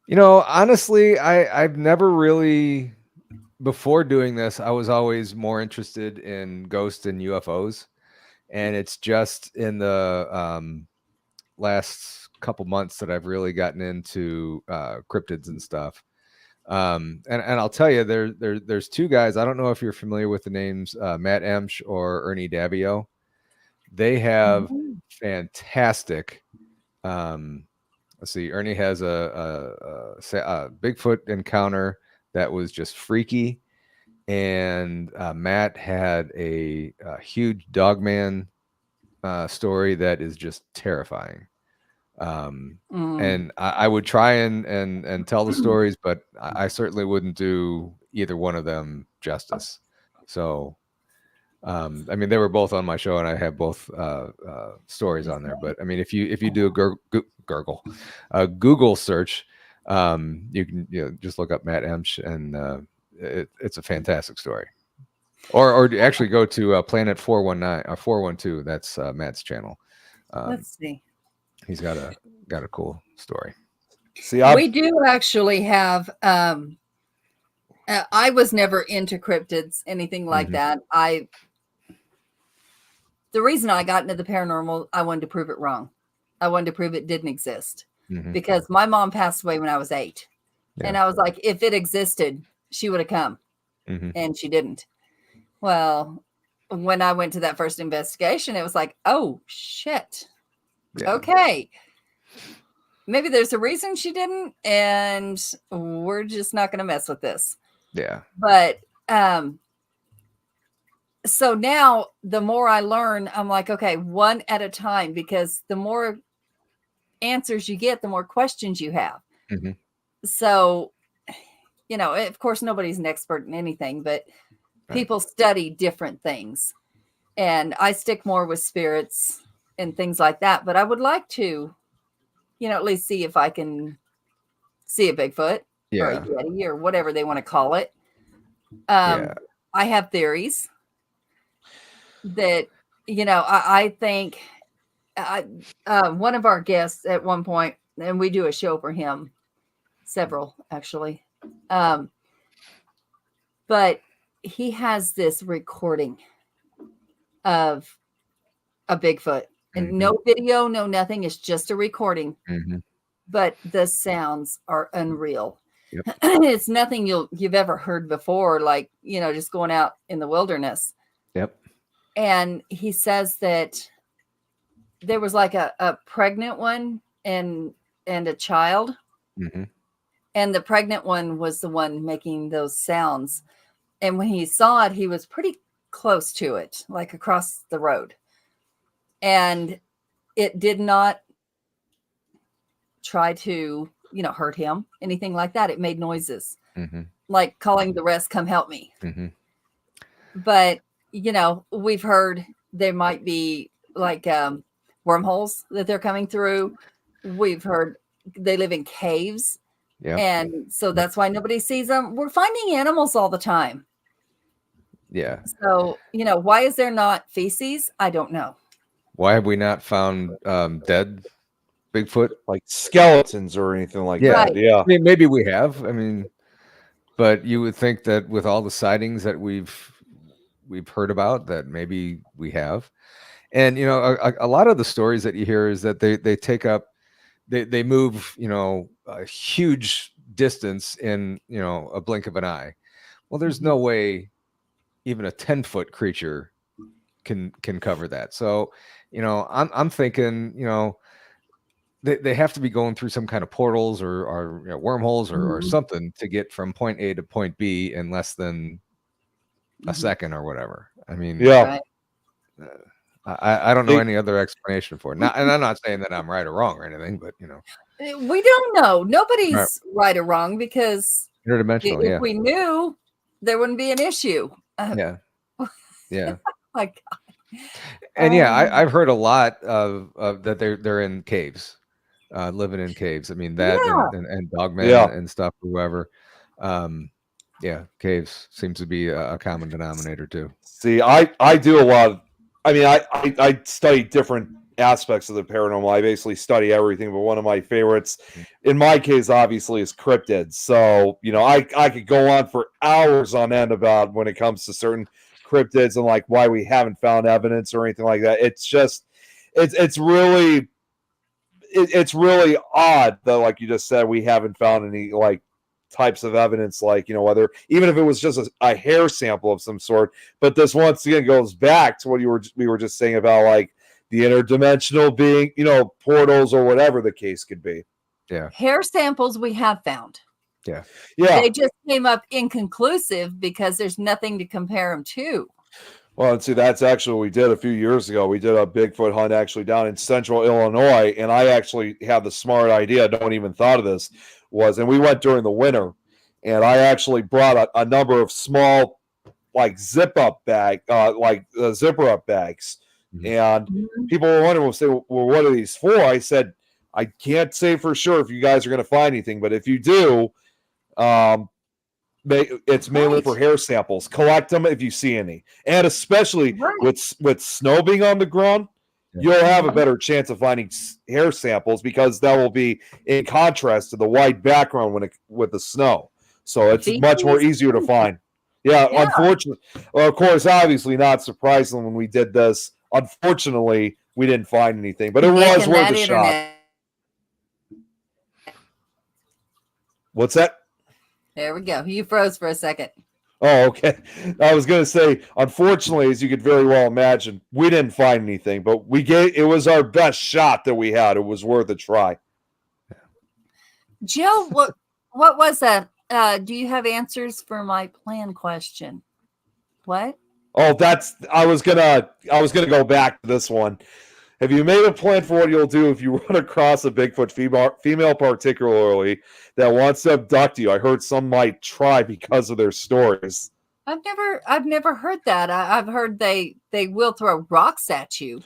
Honestly, I've never really, before doing this, I was always more interested in ghosts and UFOs. And it's just in the last couple months that I've really gotten into cryptids and stuff. And I'll tell you, there's two guys. I don't know if you're familiar with the names Matt Emsch or Ernie Davio. They have fantastic. Let's see. Ernie has a Bigfoot encounter that was just freaky, and Matt had a huge Dogman story that is just terrifying. And I would try and tell the stories, but I certainly wouldn't do either one of them justice. So, I mean, they were both on my show, and I have both stories on there. But I mean, if you do a Google search, you can just look up Matt Emsch, and it's a fantastic story. Or actually go to Planet 419 or 412. That's Matt's channel. Let's see. He's got a cool story. See, we do actually have. I was never into cryptids, anything like that. The reason I got into the paranormal, I wanted to prove it wrong. I wanted to prove it didn't exist, because my mom passed away when I was 8, and I was like, if it existed, she would have come, and she didn't. Well, when I went to that first investigation, it was like, oh shit. Yeah. Okay. Maybe there's a reason she didn't, and we're just not going to mess with this. Yeah. But so now the more I learn, I'm like, okay, one at a time, because the more answers you get, the more questions you have. So, of course, nobody's an expert in anything, but people study different things, and I stick more with spirits and things like that. But I would like to, at least see if I can see a Bigfoot or a Yeti or whatever they want to call it. I have theories that, I think one of our guests at one point, and we do a show for him, several actually, but he has this recording of a Bigfoot, and no video, no nothing. It's just a recording, but the sounds are unreal. Yep. It's nothing you've ever heard before, like, just going out in the wilderness. Yep. And he says that there was like a pregnant one and a child. And the pregnant one was the one making those sounds. And when he saw it, he was pretty close to it, like across the road. And it did not try to, hurt him, anything like that. It made noises, like calling the rest, come help me. But, we've heard there might be like wormholes that they're coming through. We've heard they live in caves. Yeah. And so that's why nobody sees them. We're finding animals all the time. Yeah. So, why is there not feces? I don't know. Why have we not found dead Bigfoot? Like skeletons or anything like Yeah. that. Yeah. I mean, maybe we have. I mean, but you would think that with all the sightings that we've heard about, that maybe we have. And a lot of the stories that you hear is that they take up, they move, a huge distance in a blink of an eye. Well, there's no way even a 10-foot creature can cover that. So I'm thinking they have to be going through some kind of portals or wormholes or something to get from point A to point B in less than a second or whatever. I mean, yeah. I don't know any other explanation for it. And I'm not saying that I'm right or wrong or anything, but we don't know. Nobody's right or wrong, because interdimensional. if we knew, there wouldn't be an issue. Yeah. My God. And I've heard a lot of that they're in caves, living in caves. I mean that and Dogman and stuff, whoever. Caves seems to be a common denominator too. See, I do a lot of, I study different aspects of the paranormal. I basically study everything, but one of my favorites, in my case, obviously, is cryptids. So, I could go on for hours on end about when it comes to certain cryptids and like why we haven't found evidence or anything like that. It's just, it's really odd that, like you just said, we haven't found any like types of evidence, like whether even if it was just a hair sample of some sort. But this once again goes back to what we were just saying about like the interdimensional being, portals or whatever the case could be. Yeah, hair samples we have found. Yeah. They just came up inconclusive because there's nothing to compare them to. Well, and see, that's actually what we did a few years ago. We did a Bigfoot hunt actually down in central Illinois, and I actually had the smart idea, no one even thought of this, and we went during the winter, and I actually brought a number of small, like zipper-up bags, and people were wondering, well, what are these for? I said, I can't say for sure if you guys are going to find anything, but if you do, it's mainly for hair samples. Collect them if you see any, and especially with snow being on the ground, you'll have a better chance of finding hair samples because that will be in contrast to the white background with the snow. So it's much more easier to find. Yeah. Unfortunately, well, of course, obviously not surprising when we did this. Unfortunately, we didn't find anything, but it was worth a shot. What's that? There we go. You froze for a second. Oh, okay. I was going to say, unfortunately, as you could very well imagine, we didn't find anything, but it was our best shot that we had. It was worth a try. Jill, what was that? Do you have answers for my plan question? What? Oh, I was gonna go back to this one. Have you made a plan for what you'll do if you run across a Bigfoot female particularly that wants to abduct you? I heard some might try because of their stories. I've never heard that. I've heard they will throw rocks at you.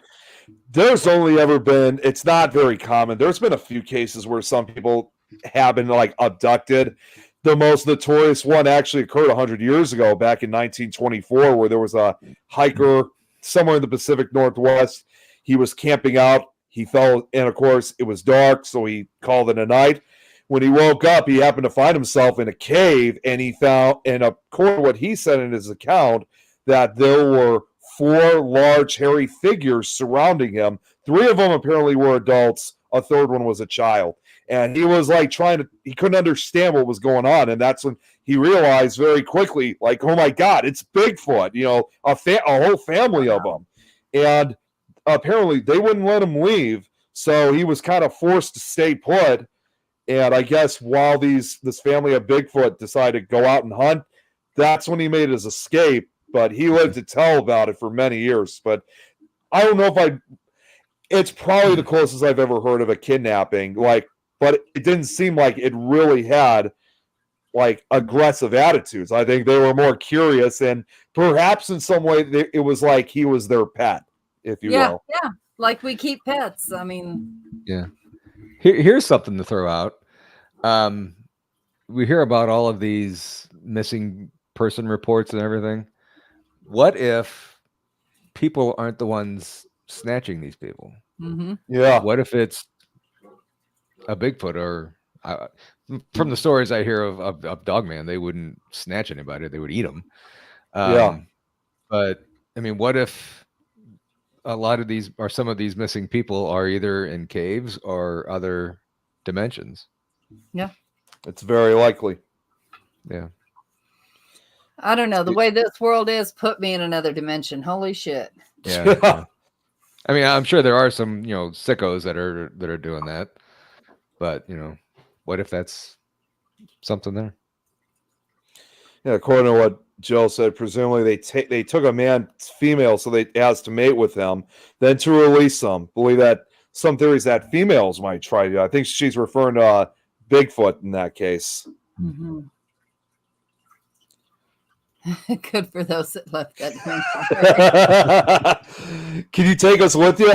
There's only ever been, it's not very common. There's been a few cases where some people have been like abducted. The most notorious one actually occurred 100 years ago, back in 1924, where there was a hiker somewhere in the Pacific Northwest. He was camping out. He fell, and of course, it was dark, so he called it a night. When he woke up, he happened to find himself in a cave, and he found, and according to what he said in his account, that there were 4 large, hairy figures surrounding him. 3 of them apparently were adults. A third one was a child. And he was like he couldn't understand what was going on. And that's when he realized very quickly, like, oh my God, it's Bigfoot, a whole family of them. And apparently they wouldn't let him leave. So he was kind of forced to stay put. And I guess while this family of Bigfoot decided to go out and hunt, that's when he made his escape. But he lived to tell about it for many years. But I don't know if it's probably the closest I've ever heard of a kidnapping. But it didn't seem like it really had like aggressive attitudes. I think they were more curious, and perhaps in some way it was like he was their pet. if you Yeah, will. yeah. Like we keep pets. I mean, Yeah. Here's something to throw out. We hear about all of these missing person reports and everything. What if people aren't the ones snatching these people? mhm. Yeah. What if it's a Bigfoot or from the stories I hear of Dogman, they wouldn't snatch anybody; they would eat them. Yeah. But I mean, what if a lot of these or some of these missing people are either in caves or other dimensions? It's very likely. Yeah. I don't know. The way this world is, put me in another dimension. Holy shit. Yeah. Yeah. I mean, I'm sure there are some, sickos that are doing that. But, what if that's something there? Yeah, according to what Jill said, presumably they took a man female so they asked to mate with them, then to release them. Believe that some theories that females might try to. I think she's referring to Bigfoot in that case. Mhm. Good for those that left that dimension. Can you take us with you?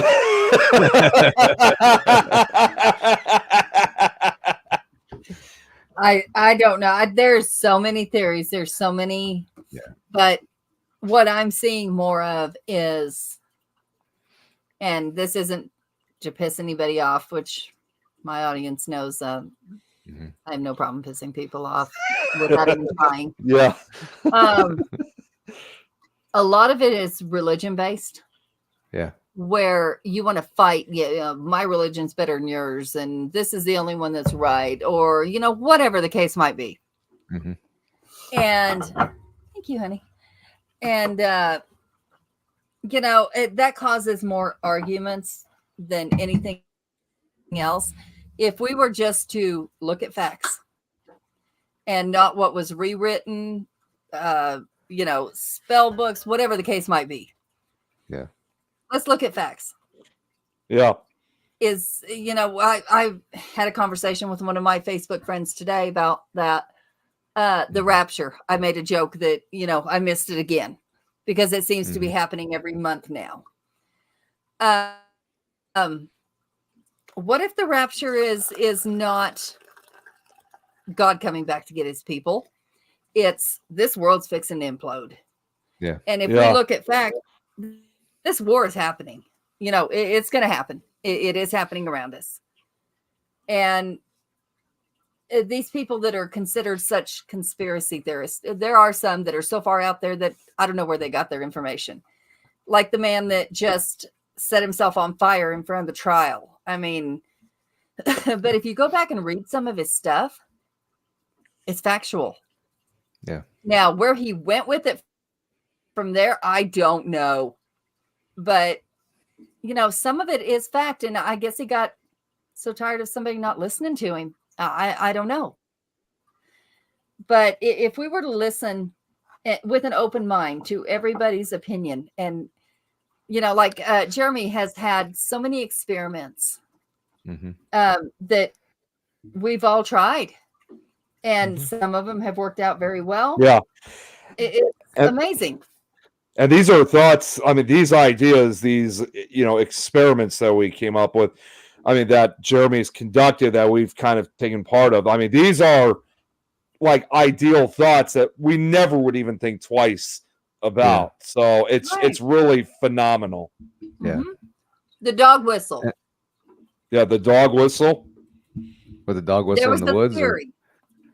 I don't know. There's so many theories. There's so many. Yeah. But what I'm seeing more of is, and this isn't to piss anybody off, which my audience knows. I have no problem pissing people off without even trying. Yeah. A lot of it is religion based. Yeah. Where you want to fight, my religion's better than yours, and this is the only one that's right, or whatever the case might be. Mm-hmm. And thank you, honey. And that causes more arguments than anything else. If we were just to look at facts and not what was rewritten, spell books, whatever the case might be. Yeah. Let's look at facts. Yeah. I had a conversation with one of my Facebook friends today about that, the rapture. I made a joke that, I missed it again because it seems to be happening every month now. What if the rapture is not God coming back to get his people? It's this world's fixing to implode. Yeah. And if we look at facts, this war is happening. It's going to happen. It is happening around us. And these people that are considered such conspiracy theorists, there are some that are so far out there that I don't know where they got their information. Like the man that just set himself on fire in front of the trial. I mean, but if you go back and read some of his stuff, it's factual. Yeah. Now, where he went with it from there, I don't know. But, some of it is fact. And I guess he got so tired of somebody not listening to him. I don't know. But if we were to listen with an open mind to everybody's opinion, and, like Jeremy has had so many experiments that we've all tried. And some of them have worked out very well. Yeah. It's amazing. And these are thoughts, these ideas, these, experiments that we came up with, that Jeremy's conducted that we've kind of taken part of. These are like ideal thoughts that we never would even think twice about. Yeah. So it's really phenomenal. Yeah. The dog whistle. Yeah, the dog whistle. With the dog whistle in the woods? Theory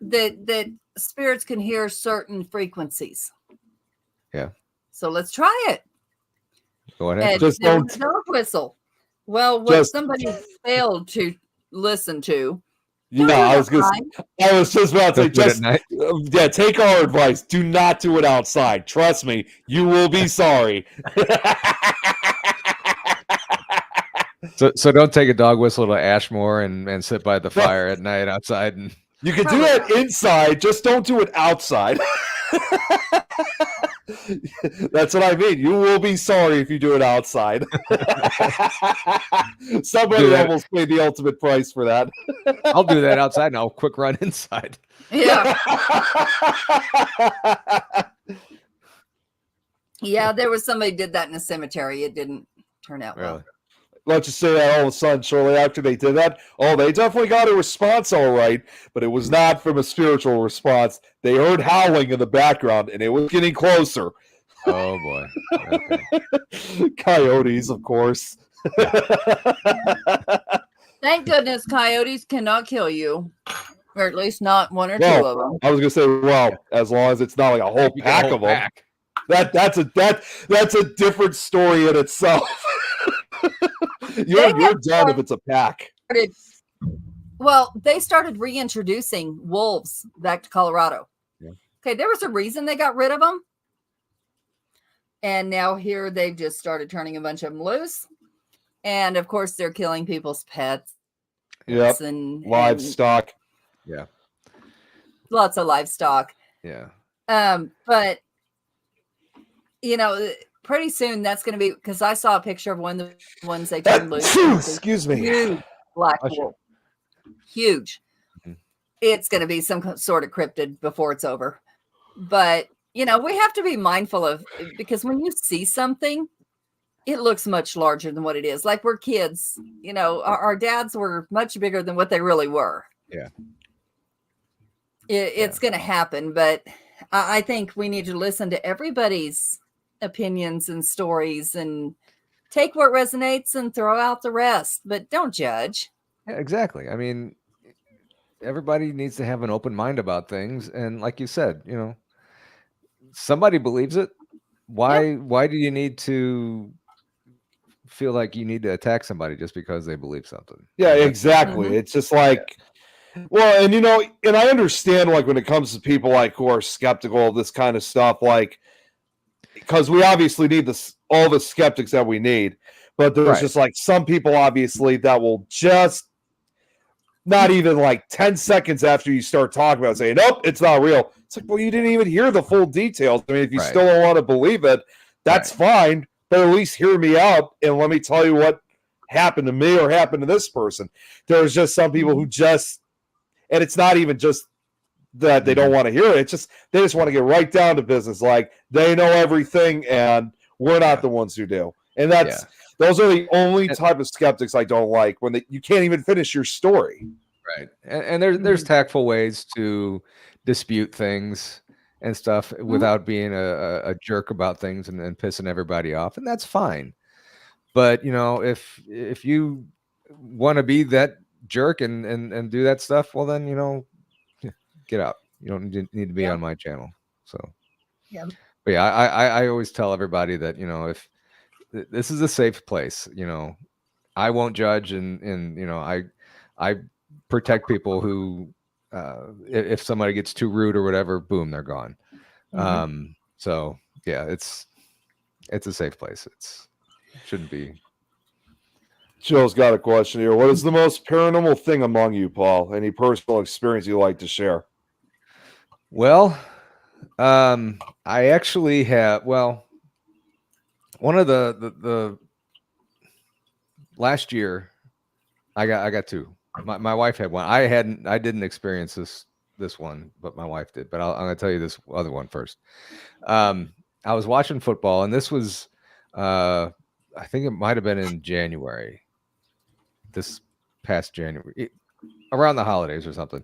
that spirits can hear certain frequencies. Yeah. So let's try it. Go ahead. Just don't dog whistle. Well, what somebody failed to listen to. Yeah, I was just about to say, take our advice. Do not do it outside. Trust me, you will be sorry. So don't take a dog whistle to Ashmore and sit by the fire at night outside. And you can do that inside, just don't do it outside. That's what I mean. You will be sorry if you do it outside. Somebody almost paid the ultimate price for that. I'll do that outside and I'll quick run inside. Yeah. Yeah, there was somebody did that in a cemetery. It didn't turn out well. Really? Let's just say that all of a sudden, shortly after they did that, they definitely got a response, all right, but it was not from a spiritual response. They heard howling in the background, and it was getting closer. Oh boy. Okay. Coyotes, of course. Thank goodness coyotes cannot kill you, or at least not one or two Well, of them. I was gonna say, well, as long as it's not like a whole You get a pack whole of them, pack. that's a different story in itself. You're done if it's a pack. Well, they started reintroducing wolves back to Colorado. Yeah. Okay, there was a reason they got rid of them. And now here they've just started turning a bunch of them loose. And of course, they're killing people's pets. Yep. And Livestock. Yeah. lots of livestock. Yeah. But pretty soon that's going to be, because I saw a picture of one of the ones they turned loose. Excuse me. Huge black wolf. Huge. Mhm. It's going to be some sort of cryptid before it's over. But, we have to be mindful of, because when you see something, it looks much larger than what it is. Like we're kids, our dads were much bigger than what they really were. Yeah. It's going to happen, but I think we need to listen to everybody's opinions and stories and take what resonates and throw out the rest, but don't judge. Yeah, exactly. I mean, everybody needs to have an open mind about things. And like you said, somebody believes it. Why do you need to feel like you need to attack somebody just because they believe something? Yeah, exactly. Mhm. It's just like, well, and and I understand, like, when it comes to people like who are skeptical of this kind of stuff, like, because we obviously need all the skeptics that we need, but there's Right. just like some people obviously that will just not even like 10 seconds after you start talking about it, say, nope, it's not real. It's like, well, you didn't even hear the full details. I mean, if you Right. still don't want to believe it, that's fine, but at least hear me out and let me tell you what happened to me or happened to this person. There's just some people who just, and it's not even just that they don't want to hear it. It's just, they just want to get right down to business. Like they know everything and we're not the ones who do. And those are the only type of skeptics I don't like, when you can't even finish your story. Right. And there's tactful ways to dispute things and stuff without being a jerk about things and pissing everybody off. And that's fine. But, if you want to be that jerk and do that stuff, well, then, get out. You don't need to be on my channel. So, but yeah, I always tell everybody that, if this is a safe place, I won't judge. And I protect people who, if somebody gets too rude or whatever, boom, they're gone. So yeah, it's a safe place. Shouldn't be. Joe's got a question here. What is the most paranormal thing among you, Paul? Any personal experience you'd like to share? Well, I actually have, one of the last year I got two. My wife had one. I didn't experience this one, but my wife did. But I'm going to tell you this other one first. I was watching football, and this was, I think it might have been in January, this past January, around the holidays or something.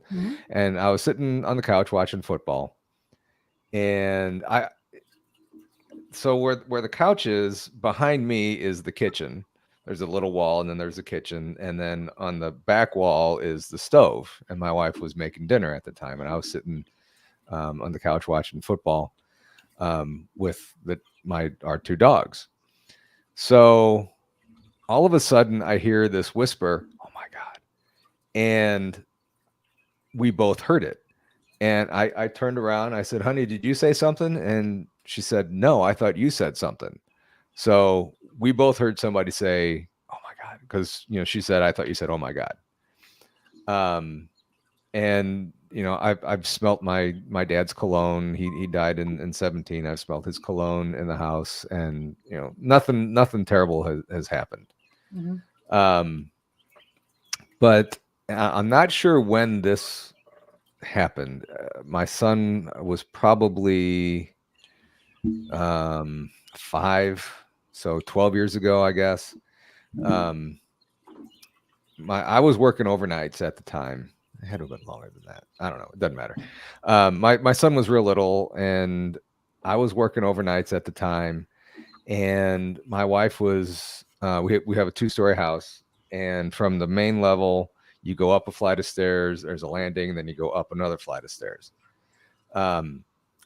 And I was sitting on the couch watching football, and so where the couch is, behind me is the kitchen. There's a little wall, and then there's the kitchen, and then on the back wall is the stove. And my wife was making dinner at the time, and I was sitting on the couch watching football with our two dogs. So all of a sudden, I hear this whisper, "Oh my God!" And we both heard it. And I turned around. I said, "Honey, did you say something?" And she said, "No, I thought you said something." So we both heard somebody say, "Oh my God," because she said, "I thought you said, oh my God." And I've smelt my dad's cologne. He died in 2017. I've smelt his cologne in the house, and nothing terrible has happened. But I'm not sure when this happened. My son was probably 5, So 12 years ago, I guess. I was working overnights at the time. It had to have been longer than that. I don't know. It doesn't matter. My son was real little, and I was working overnights at the time. And my wife was. We have a 2-story house, and from the main level, you go up a flight of stairs. There's a landing, then you go up another flight of stairs.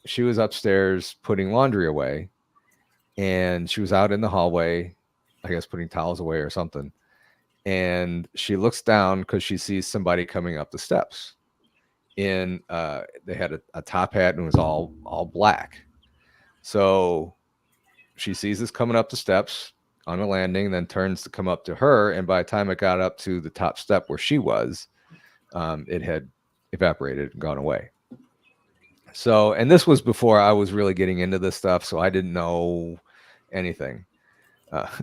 She was upstairs putting laundry away, and she was out in the hallway, I guess putting towels away or something. And she looks down because she sees somebody coming up the steps. They had a top hat and it was all black. So she sees this coming up the steps on a landing, then turns to come up to her. And by the time it got up to the top step where she was, it had evaporated and gone away. So, and this was before I was really getting into this stuff, so I didn't know anything.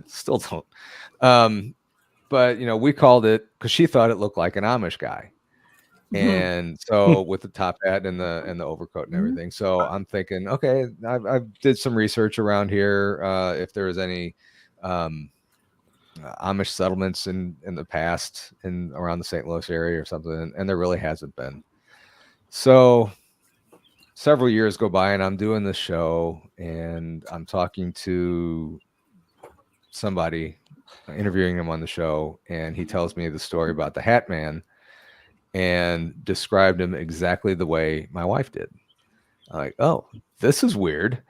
Still don't. But we called it because she thought it looked like an Amish guy, and so with the top hat and the overcoat and everything. So I'm thinking, okay, I did some research around here if there was any Amish settlements in the past in around the St. Louis area or something, and there really hasn't been. So several years go by, and I'm doing this show, and I'm talking to somebody, interviewing him on the show, and he tells me the story about the Hat Man and described him exactly the way my wife did. I'm like, oh, this is weird.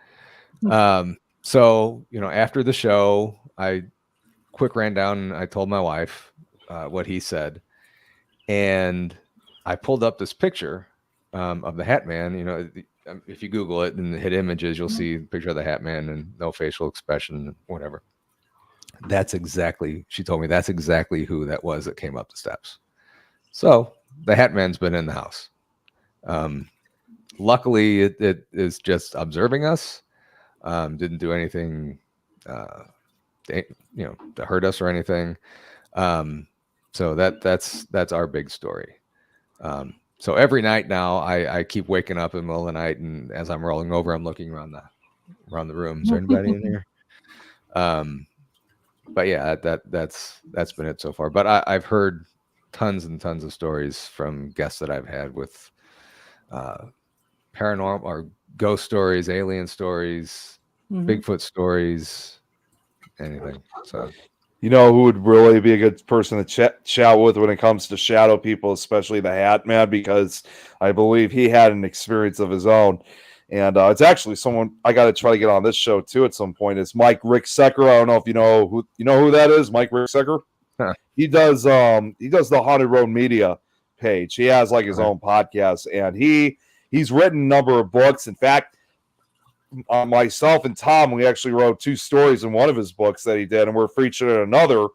So, after the show, I quick ran down and I told my wife what he said. And I pulled up this picture of the Hat Man. If you Google it and hit images, you'll see a picture of the Hat Man and no facial expression, whatever. She told me that's exactly who that was that came up the steps. So the Hat Man's been in the house. Luckily, it is just observing us. Didn't do anything, to hurt us or anything. So that's our big story. So every night now, I keep waking up in the middle of the night, and as I'm rolling over, I'm looking around the room. Is there anybody in here? But yeah, that's been it so far. But I've heard tons and tons of stories from guests that I've had with paranormal or ghost stories, alien stories, Bigfoot stories, anything. So, who would really be a good person to chat with when it comes to shadow people, especially the Hat Man, because I believe he had an experience of his own. And it's actually someone I got to try to get on this show too at some point. It's Mike Ricksecker. I don't know if you know who that is, Mike Ricksecker. Huh. He does the Haunted Road Media page. He has like his own podcast, and he's written a number of books. In fact, myself and Tom, we actually wrote 2 stories in one of his books that he did, and we're featured in another.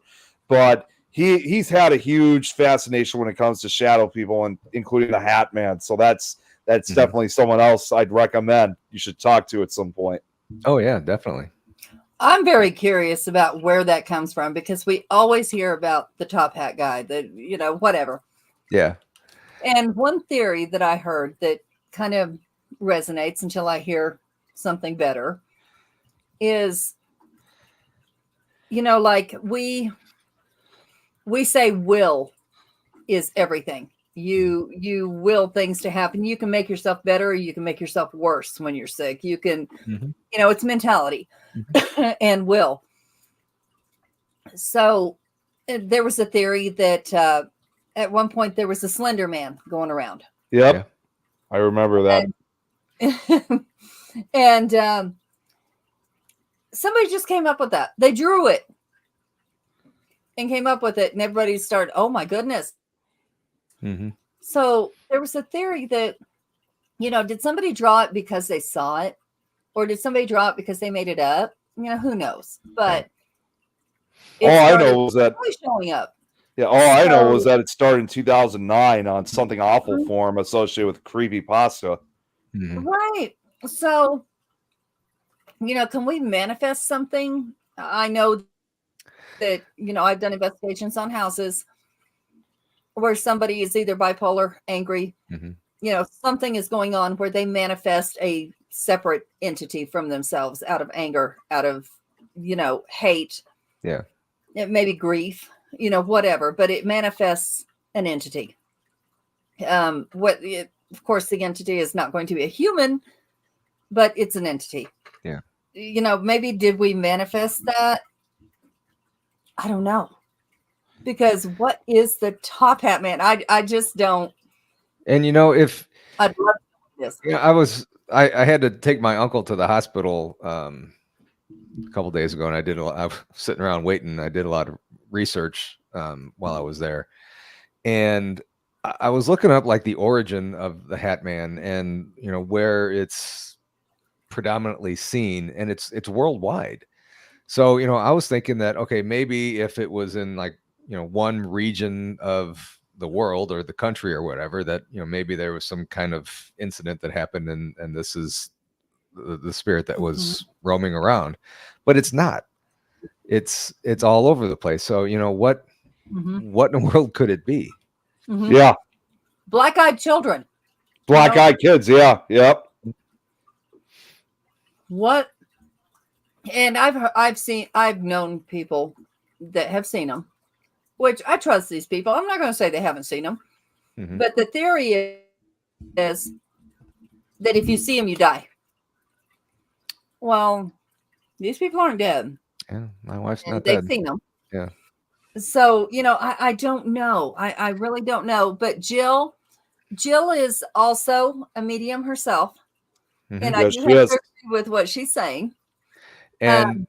But he's had a huge fascination when it comes to shadow people, and including the Hat Man. So that's definitely someone else I'd recommend you should talk to at some point. Oh yeah, definitely. I'm very curious about where that comes from, because we always hear about the top hat guy, whatever. Yeah. And one theory that I heard that kind of resonates until I hear something better is, like we say will is everything. You will things to happen. You can make yourself better, or you can make yourself worse when you're sick. You can, it's mentality and will. So there was a theory that at one point there was a Slender Man going around. Yep. Yeah. I remember that. And somebody just came up with that. They drew it and came up with it, and everybody started, oh my goodness. So there was a theory that, did somebody draw it because they saw it, or did somebody draw it because they made it up? Who knows? But all I know was that showing up. Yeah, all I know was that it started in 2009 on Something Awful forum associated with creepypasta. Right. So, can we manifest something? I know that, I've done investigations on houses where somebody is either bipolar, angry, something is going on where they manifest a separate entity from themselves out of anger, out of hate. Yeah. It may be grief, whatever, but it manifests an entity. Of course, the entity is not going to be a human, but it's an entity. Yeah. Maybe did we manifest that? I don't know. Because what is the Top Hat Man? I just don't. And if I'd love this. I had to take my uncle to the hospital a couple days ago, and I was sitting around waiting. I did a lot of research while I was there, and I was looking up like the origin of the Hat Man and where it's predominantly seen, and it's worldwide. So I was thinking that, okay, maybe if it was in like one region of the world or the country or whatever, that maybe there was some kind of incident that happened, and this is the spirit that was roaming around. But it's not. It's all over the place. So what in the world could it be? Yeah, Black-eyed children. black-eyed kids. Yeah, yep. What? And I've known people that have seen them, which I trust these people. I'm not going to say they haven't seen them, but the theory is that if you see them, you die. Well, these people aren't dead. Yeah, my wife's And not they've dead. seen them. Yeah. So, I don't know. I really don't know. But Jill is also a medium herself. And I Yes, do she have is. to agree with what she's saying. And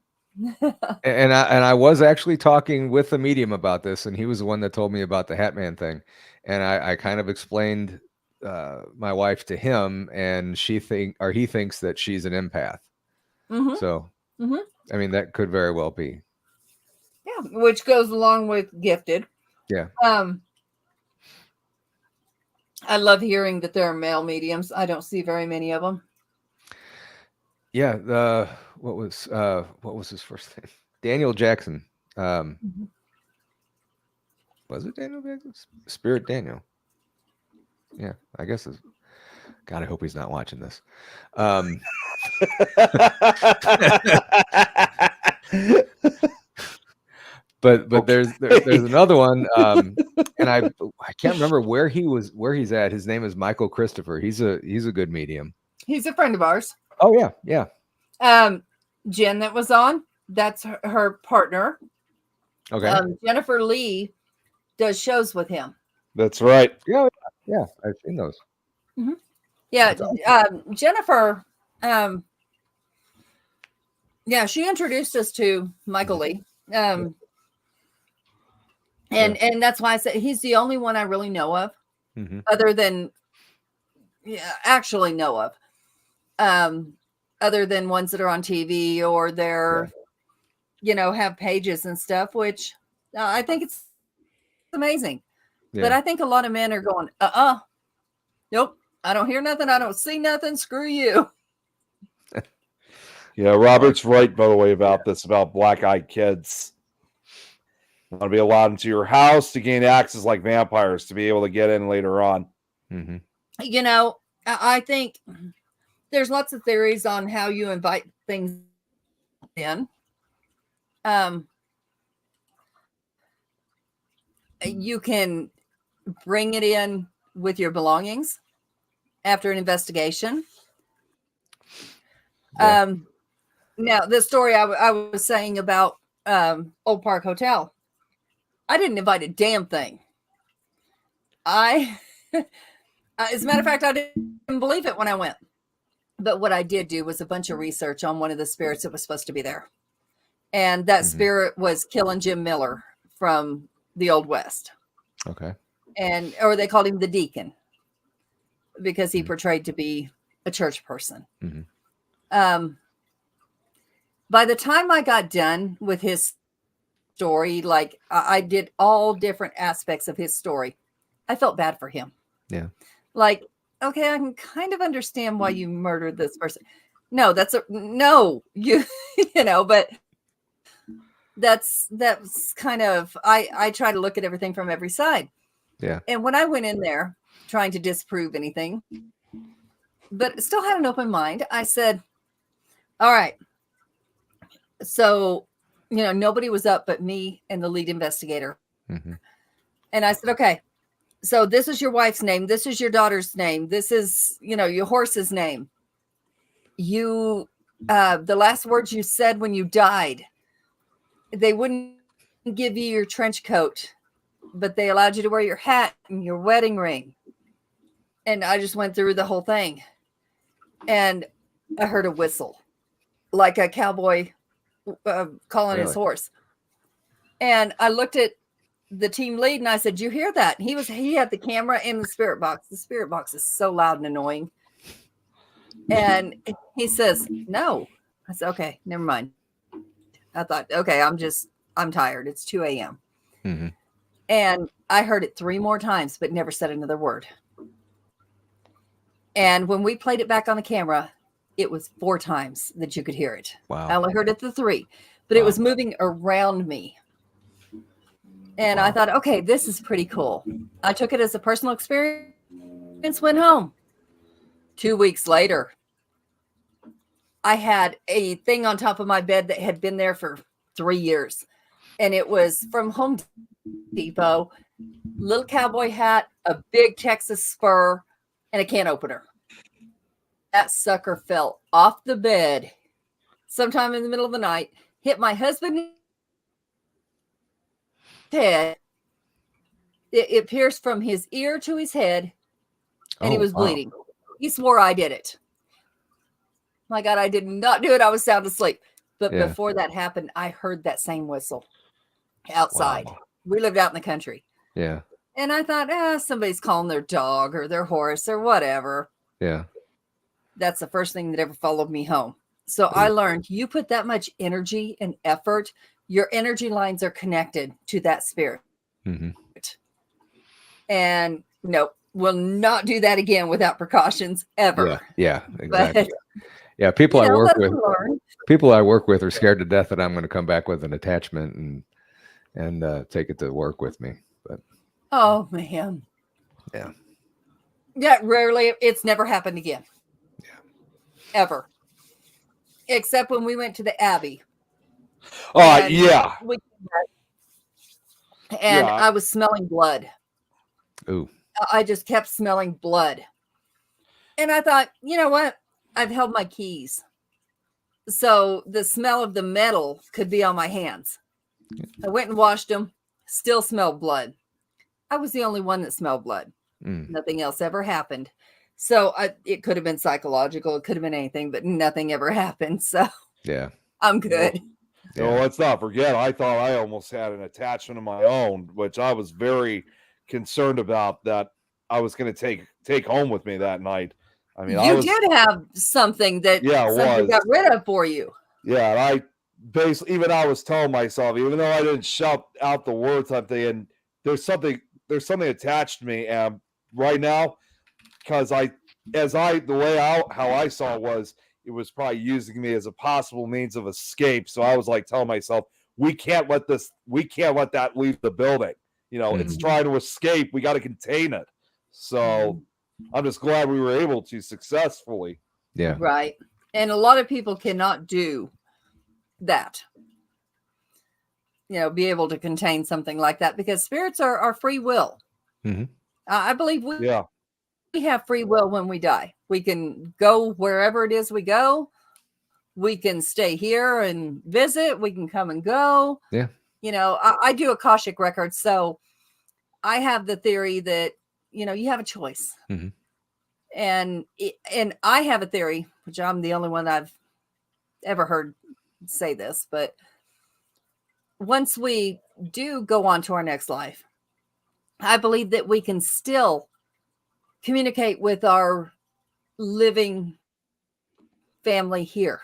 and I was actually talking with a medium about this, and he was the one that told me about the Hat Man thing. And I kind of explained my wife to him, and he thinks that she's an empath. So, I mean, that could very well be. Yeah, which goes along with gifted. Yeah. I love hearing that there are male mediums. I don't see very many of them. Yeah. What was his first name? Daniel Jackson. Was it Daniel Jackson? Spirit Daniel. Yeah, I guess it's. God, I hope he's not watching this. But there's another one, and I can't remember where he's at. His name is Michael Christopher. He's a good medium. He's a friend of ours. Oh yeah. Jen that was on, that's her partner. Okay. Jennifer Lee does shows with him. That's right. Yeah, I've seen those. Yeah, Jennifer. She introduced us to Michael Lee. And that's why I said he's the only one I really know of, other than actually know of, other than ones that are on TV or they're, have pages and stuff, which I think it's amazing. Yeah. But I think a lot of men are going, nope, I don't hear nothing. I don't see nothing. Screw you. Yeah, Robert's right, by the way, about this, about black-eyed kids. Want to be allowed into your house to gain access like vampires to be able to get in later on. I think there's lots of theories on how you invite things in. You can bring it in with your belongings after an investigation. Yeah. Now, the story I was saying about Old Park Hotel, I didn't invite a damn thing. As a matter of fact, I didn't believe it when I went. But what I did do was a bunch of research on one of the spirits that was supposed to be there. And that spirit was Killing Jim Miller from the Old West. Okay. Or they called him the Deacon because he portrayed to be a church person. By the time I got done with his story, like I did all different aspects of his story, I felt bad for him. Yeah. Like, okay, I can kind of understand why you murdered this person. No, but that's kind of, I try to look at everything from every side. Yeah. And when I went in there trying to disprove anything, but still had an open mind, I said, all right, So, nobody was up but me and the lead investigator. Mm-hmm. And I said, okay, so this is your wife's name. This is your daughter's name. This is, your horse's name. You, the last words you said when you died, they wouldn't give you your trench coat, but they allowed you to wear your hat and your wedding ring. And I just went through the whole thing. And I heard a whistle, like a cowboy calling his horse. And I looked at the team lead and I said, "You hear that?" He had the camera in the spirit box. The spirit box is so loud and annoying. And he says, "No." I said, "Okay, never mind." I thought, okay, I'm tired. It's 2 a.m. Mm-hmm. And I heard it 3 more times, but never said another word. And when we played it back on the camera, it was 4 times that you could hear it. Wow. I only heard it the 3, but it was moving around me. And I thought, okay, this is pretty cool. I took it as a personal experience, went home. 2 weeks later, I had a thing on top of my bed that had been there for 3 years. And it was from Home Depot, little cowboy hat, a big Texas spur, and a can opener. That sucker fell off the bed sometime in the middle of the night, hit my husband's head. It pierced from his ear to his head, and he was bleeding. He swore I did it. My God, I did not do it. I was sound asleep. But before that happened, I heard that same whistle outside. Wow. We lived out in the country. Yeah. And I thought, somebody's calling their dog or their horse or whatever. Yeah. That's the first thing that ever followed me home. So I learned, you put that much energy and effort, your energy lines are connected to that spirit. Mm-hmm. And no, we'll not do that again without precautions ever. Yeah, exactly. But, yeah, people I work with, learned. people I work with are scared to death that I'm going to come back with an attachment and take it to work with me. But oh man, yeah, rarely. It's never happened again. Yeah, ever, except when we went to the Abbey. Yeah. And I was smelling blood. Ooh. I just kept smelling blood. And I thought, you know what? I've held my keys. So the smell of the metal could be on my hands. I went and washed them, still smelled blood. I was the only one that smelled blood. Nothing else ever happened. So it could have been psychological. It could have been anything, but nothing ever happened. So yeah, I'm good. No, let's not forget, I thought I almost had an attachment of my own, which I was very concerned about that I was going to take home with me that night. I mean, you did have something that somebody got rid of for you. Yeah, and I basically, even I was telling myself, even though I didn't shout out the words, I'm thinking there's something attached to me, and right now, because how I saw it was probably using me as a possible means of escape. So I was like telling myself, we can't let that leave the building. It's trying to escape. We got to contain it. So I'm just glad we were able to successfully. Yeah. Right. And a lot of people cannot do that. Be able to contain something like that because spirits are free will. Mm-hmm. I believe we have free will when we die. We can go wherever it is we go. We can stay here and visit. We can come and go. Yeah. I do Akashic records. So I have the theory that, you have a choice. Mm-hmm. And I have a theory, which I'm the only one I've ever heard say this, but once we do go on to our next life, I believe that we can still communicate with our living family here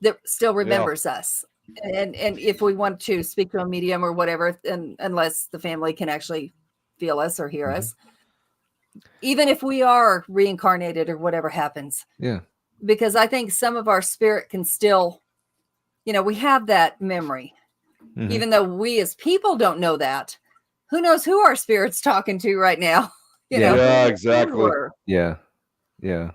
that still remembers us. And if we want to speak to a medium or whatever, and unless the family can actually feel us or hear us, even if we are reincarnated or whatever happens. Yeah. Because I think some of our spirit can still, we have that memory, even though we as people don't know that. Who knows who our spirit's talking to right now? Yeah, exactly. Yeah. Yeah.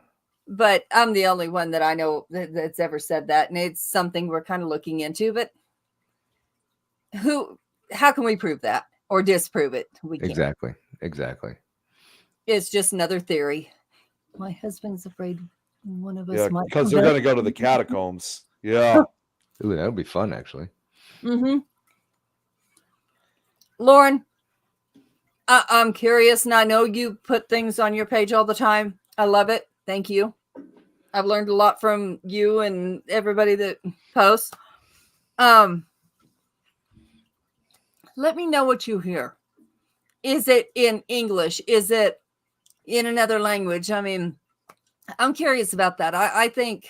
but I'm the only one that I know that's ever said that, and it's something we're kind of looking into. But how can we prove that or disprove it? We can't. Exactly. It's just another theory. My husband's afraid one of us might. Because they're going to go to the catacombs. Yeah. Ooh, that would be fun, actually. Mm-hmm. Lauren, I'm curious, and I know you put things on your page all the time. I love it. Thank you. I've learned a lot from you and everybody that posts. Let me know what you hear. Is it in English? Is it in another language? I mean, I'm curious about that. I think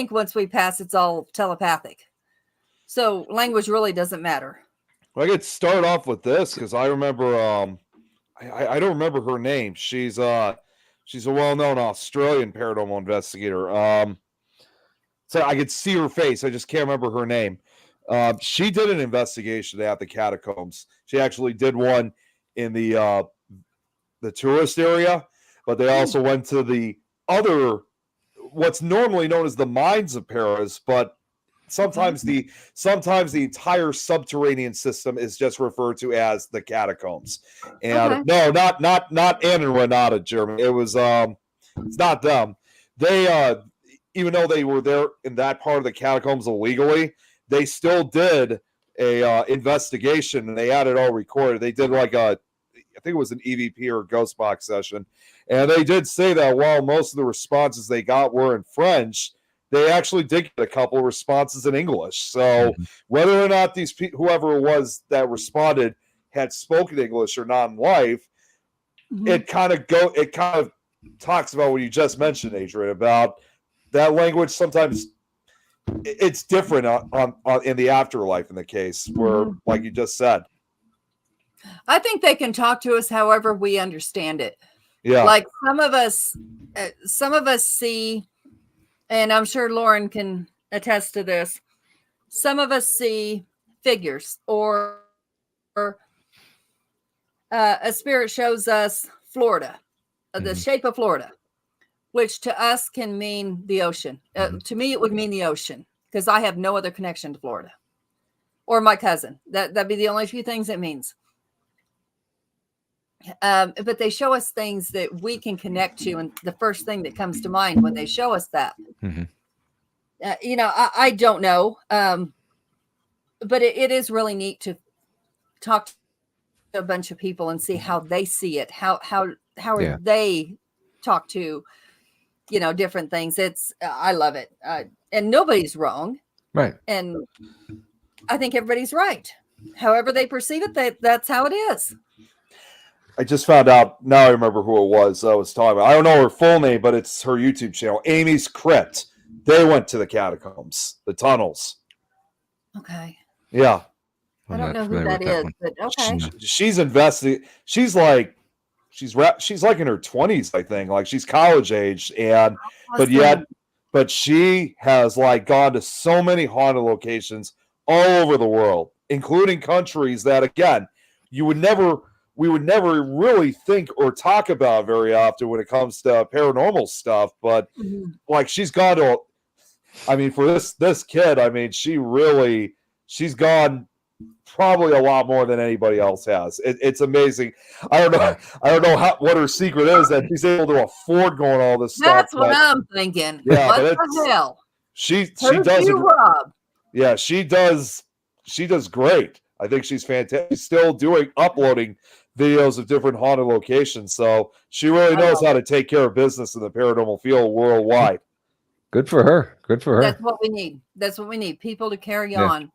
once we pass, it's all telepathic. So language really doesn't matter. Well, I could start off with this because I remember I don't remember her name. She's a well-known Australian paranormal investigator. So I could see her face. I just can't remember her name. She did an investigation at the catacombs. She actually did one in the tourist area, but they also went to the other, what's normally known as the mines of Paris, but sometimes the entire subterranean system is just referred to as the catacombs. And no, not Anna and Renata, Germany. It was it's not them. They even though they were there in that part of the catacombs illegally, they still did a investigation, and they had it all recorded. They did like I think it was an EVP or ghost box session, and they did say that while most of the responses they got were in French, they actually did get a couple of responses in English. So whether or not these whoever it was that responded had spoken English or not in life, it kind of talks about what you just mentioned, Adrian, about that language. Sometimes it's different on in the afterlife, in the case where, like you just said. I think they can talk to us however we understand it. Yeah. Like some of us see, and I'm sure Lauren can attest to this, some of us see figures, or a spirit shows us Florida, the shape of Florida, which to us can mean the ocean. To me, it would mean the ocean, because I have no other connection to Florida or my cousin. That'd be the only few things it means. But they show us things that we can connect to, and the first thing that comes to mind when they show us that, I don't know, but it is really neat to talk to a bunch of people and see how they see it, how are they talk to, different things. I love it, and nobody's wrong, right? And I think everybody's right. However they perceive it, that's how it is. I just found out, now I remember who it was I was talking about. I don't know her full name, but it's her YouTube channel, Amy's Crypt. They went to the catacombs, the tunnels. Okay. Yeah. I don't know who that is, but okay. She's invested. She's like in her 20s, I think. Like, she's college age, and but she has like gone to so many haunted locations all over the world, including countries that, again, we would never really think or talk about very often when it comes to paranormal stuff. But like, she's gone to, I mean, for this kid, I mean, she's gone probably a lot more than anybody else has. It's amazing. I don't know what her secret is, that she's able to afford going all this stuff. That's what I'm thinking. Yeah, what the hell? She does. Rob? Yeah, she does. She does great. I think she's fantastic. She's still uploading videos of different haunted locations. So she really knows how to take care of business in the paranormal field worldwide. Good for her. That's what we need. People to carry on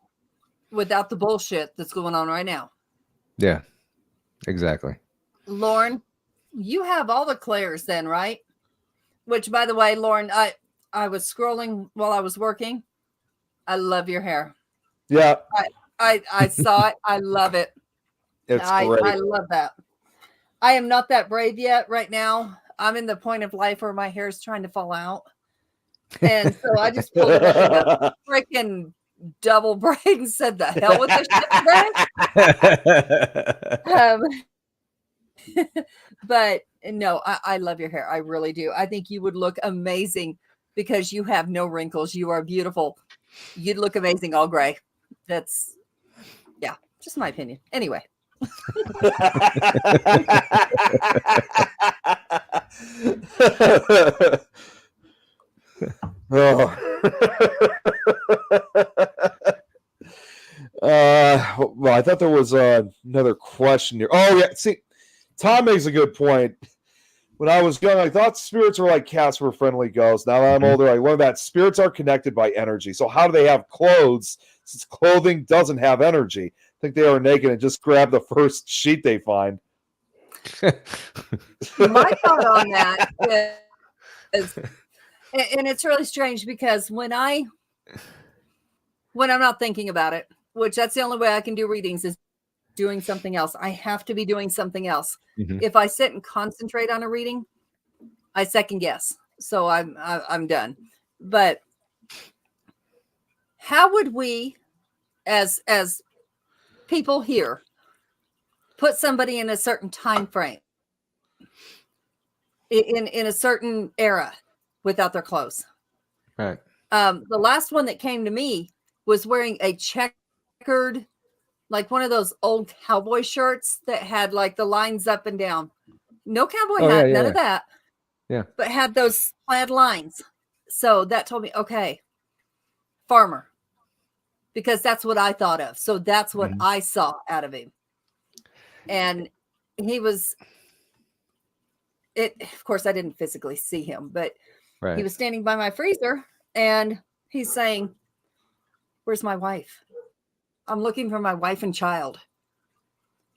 without the bullshit that's going on right now. Yeah, exactly. Lauren, you have all the Claires then, right? Which, by the way, Lauren, I was scrolling while I was working. I love your hair. Yeah. I saw it. I love it. It's great. I love that. I am not that brave yet right now. I'm in the point of life where my hair is trying to fall out. And so I just pulled it up in a freaking double braid and said, the hell with this shit, But no, I love your hair. I really do. I think you would look amazing because you have no wrinkles. You are beautiful. You'd look amazing all gray. That's, yeah, just my opinion. Anyway. Oh. Well, I thought there was another question here. Oh, yeah. See, Tom makes a good point. When I was young, I thought spirits were like cats were friendly ghosts. Now that I'm older, I learned that spirits are connected by energy. So how do they have clothes since clothing doesn't have energy? I think they are naked and just grab the first sheet they find. My thought on that is, and it's really strange because when I'm not thinking about it, which that's the only way I can do readings is doing something else. I have to be doing something else. Mhm. If I sit and concentrate on a reading, I second guess. So I'm done. But how would we, as people here, put somebody in a certain time frame, in a certain era, without their clothes? Right. The last one that came to me was wearing a checkered, like one of those old cowboy shirts that had like the lines up and down. No cowboy hat, none of that. Yeah. But had those plaid lines. So that told me, okay, farmer. Because that's what I thought of. So that's what I saw out of him. And he was, of course, I didn't physically see him, but he was standing by my freezer and he's saying, "Where's my wife? I'm looking for my wife and child."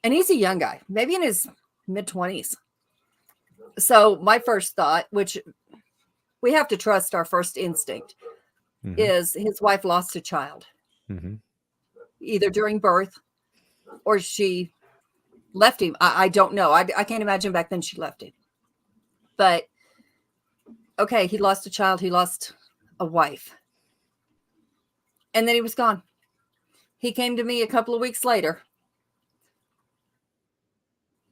And he's a young guy, maybe in his mid-20s. So my first thought, which we have to trust our first instinct, is his wife lost a child, either during birth or she left him. I don't know. I can't imagine back then she left him. But okay, he lost a child. He lost a wife. And then he was gone. He came to me a couple of weeks later.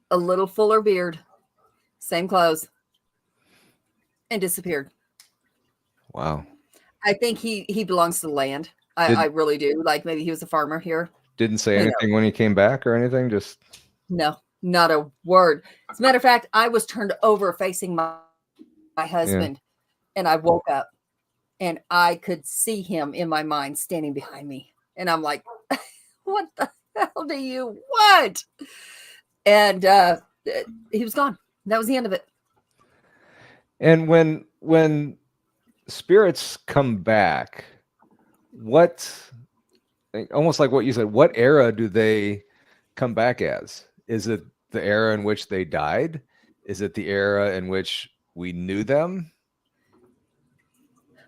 A little fuller beard, same clothes, and disappeared. Wow. I think he belongs to the land. I really do. Like maybe he was a farmer here. Didn't say anything when he came back or anything? Just no, not a word. As a matter of fact, I was turned over facing my husband, and I woke up and I could see him in my mind standing behind me. And I'm like, what the hell do you want? And he was gone. That was the end of it. And when spirits come back, almost like what you said, what era do they come back as? Is it the era in which they died? Is it the era in which we knew them?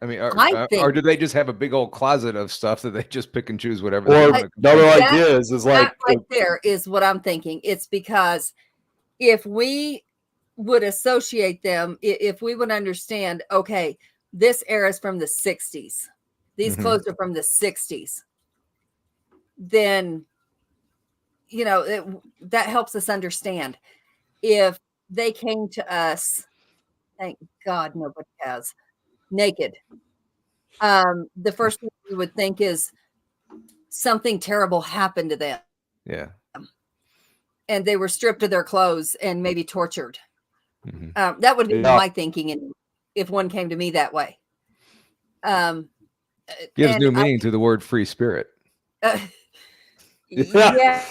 I mean, or do they just have a big old closet of stuff that they just pick and choose whatever they want to? Another idea is like that right there is what I'm thinking. It's because if we would associate them, if we would understand, okay, this era is from the 60s, these clothes are from the 60s, then, that helps us understand. If they came to us, thank God nobody has, naked, the first thing we would think is something terrible happened to them. Yeah. And they were stripped of their clothes and maybe tortured. That would be my thinking if one came to me that way. Gives new meaning to the word free spirit. Yeah.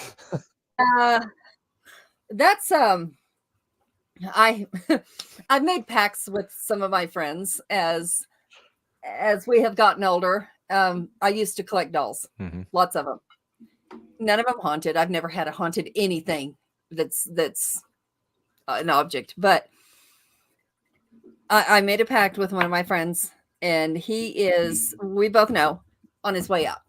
That's I've made pacts with some of my friends as we have gotten older. I used to collect dolls, lots of them. None of them haunted. I've never had a haunted anything that's an object, but I made a pact with one of my friends, and he is, we both know, on his way out.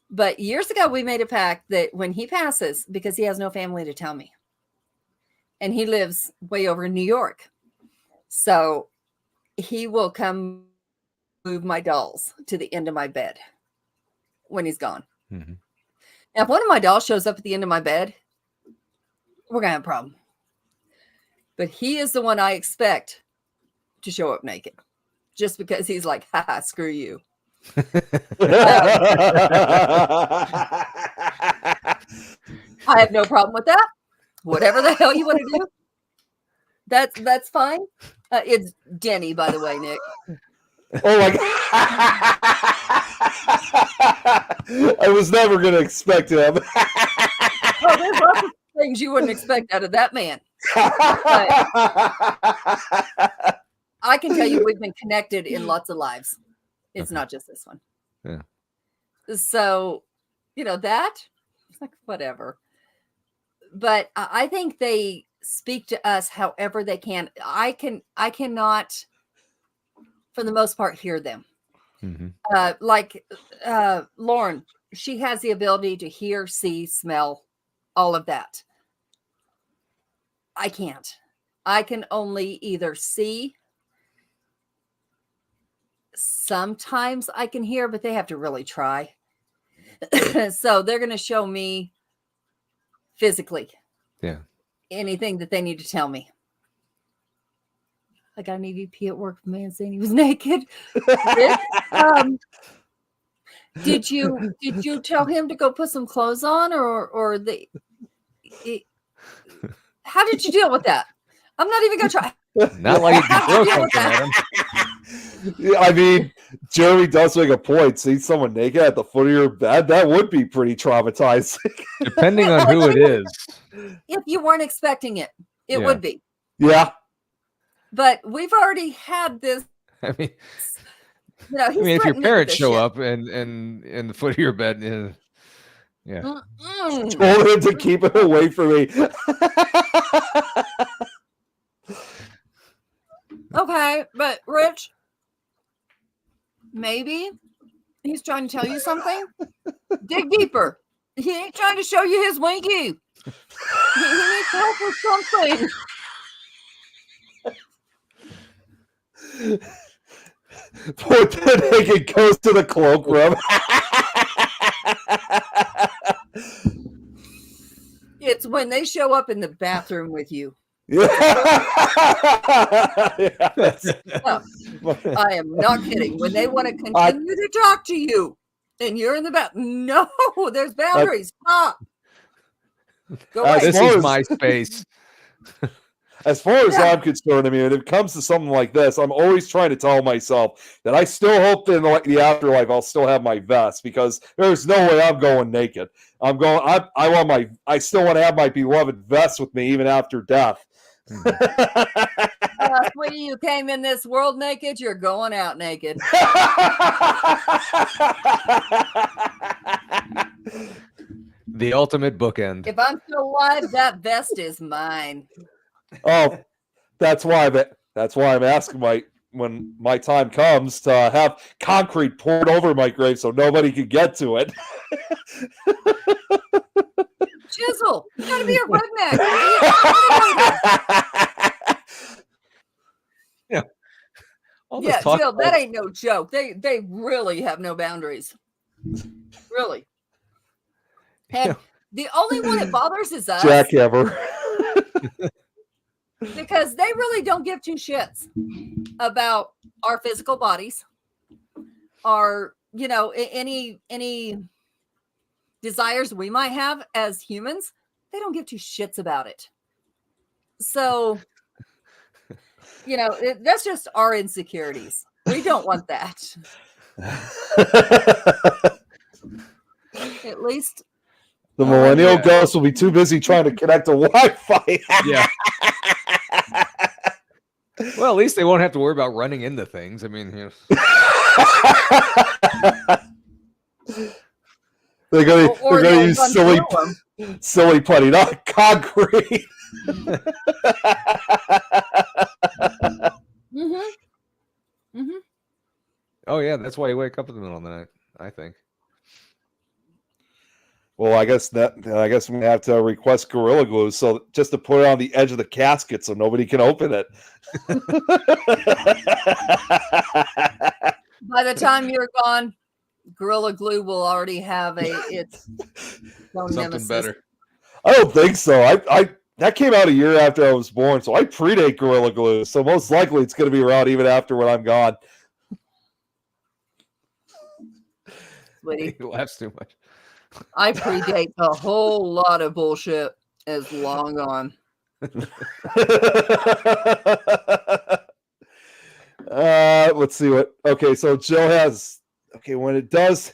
But years ago, we made a pact that when he passes, because he has no family to tell me, and he lives way over in New York, so he will come move my dolls to the end of my bed when he's gone. Now, if one of my dolls shows up at the end of my bed, we're gonna have a problem. But he is the one I expect to show up naked, just because he's like, haha, screw you. I have no problem with that. Whatever the hell you want to do, that's fine. It's Denny, by the way, Nick. Oh my god! I was never going to expect him. Oh, there's lots of things you wouldn't expect out of that man. I can tell you, we've been connected in lots of lives. It's not just this one. Yeah. So, that, like, whatever. But I think they speak to us however they can. I cannot, for the most part, hear them. Like Lauren, she has the ability to hear, see, smell, all of that. I can't. I can only either see. Sometimes I can hear, but they have to really try. So they're going to show me physically. Yeah. Anything that they need to tell me. I got an EVP at work, man saying he was naked. Did you tell him to go put some clothes on, or how did you deal with that? I'm not even gonna try. Not like you can throw something at him. I mean, Jeremy does make a point. See someone naked at the foot of your bed, that would be pretty traumatizing. Depending on who it is. If you weren't expecting it, it would be. Yeah. But we've already had this. I mean, he's if your threatened me with parents this show shit. up and in the foot of your bed, yeah. Told him to keep it away from me. Okay, but Rich, maybe he's trying to tell you something. Dig deeper. He ain't trying to show you his winky. He needs help with something. Poor naked goes to the cloakroom. It's when they show up in the bathroom with you. Yes. I am not kidding. When they want to continue to talk to you and you're in the bathroom, no, there's boundaries. Stop. Go away. This is my space. As far as I'm concerned, I mean, when it comes to something like this, I'm always trying to tell myself that I still hope that in the afterlife I'll still have my vest, because there's no way I'm going naked. I still want to have my beloved vest with me even after death. Sweetie, you came in this world naked, you're going out naked. The ultimate bookend. If I'm still alive, that vest is mine. Oh, that's why I'm asking when my time comes to have concrete poured over my grave so nobody can get to it. Chisel, you gotta be a redneck. Yeah, Jill, that ain't no joke. They really have no boundaries. Really. And the only one that bothers is us. Jackhammer. Because they really don't give two shits about our physical bodies, our, any desires we might have as humans. They don't give two shits about it. So, that's just our insecurities. We don't want that. At least the millennial ghost will be too busy trying to connect to Wi-Fi. Yeah. Well, at least they won't have to worry about running into things. I mean, they're gonna use silly putty, not concrete. Oh yeah, that's why you wake up in the middle of the night, I think. Well, I guess we're gonna have to request Gorilla Glue, so just to put it on the edge of the casket so nobody can open it. by the time you're gone, Gorilla Glue will already have its own Something nemesis. better. I don't think so. that came out a year after I was born, so I predate Gorilla Glue. So most likely it's going to be around even after when I'm gone. Sweetie, He laughs too much. I predate a whole lot of bullshit is long gone. Let's see what. Okay, so Jill has. Okay, when it does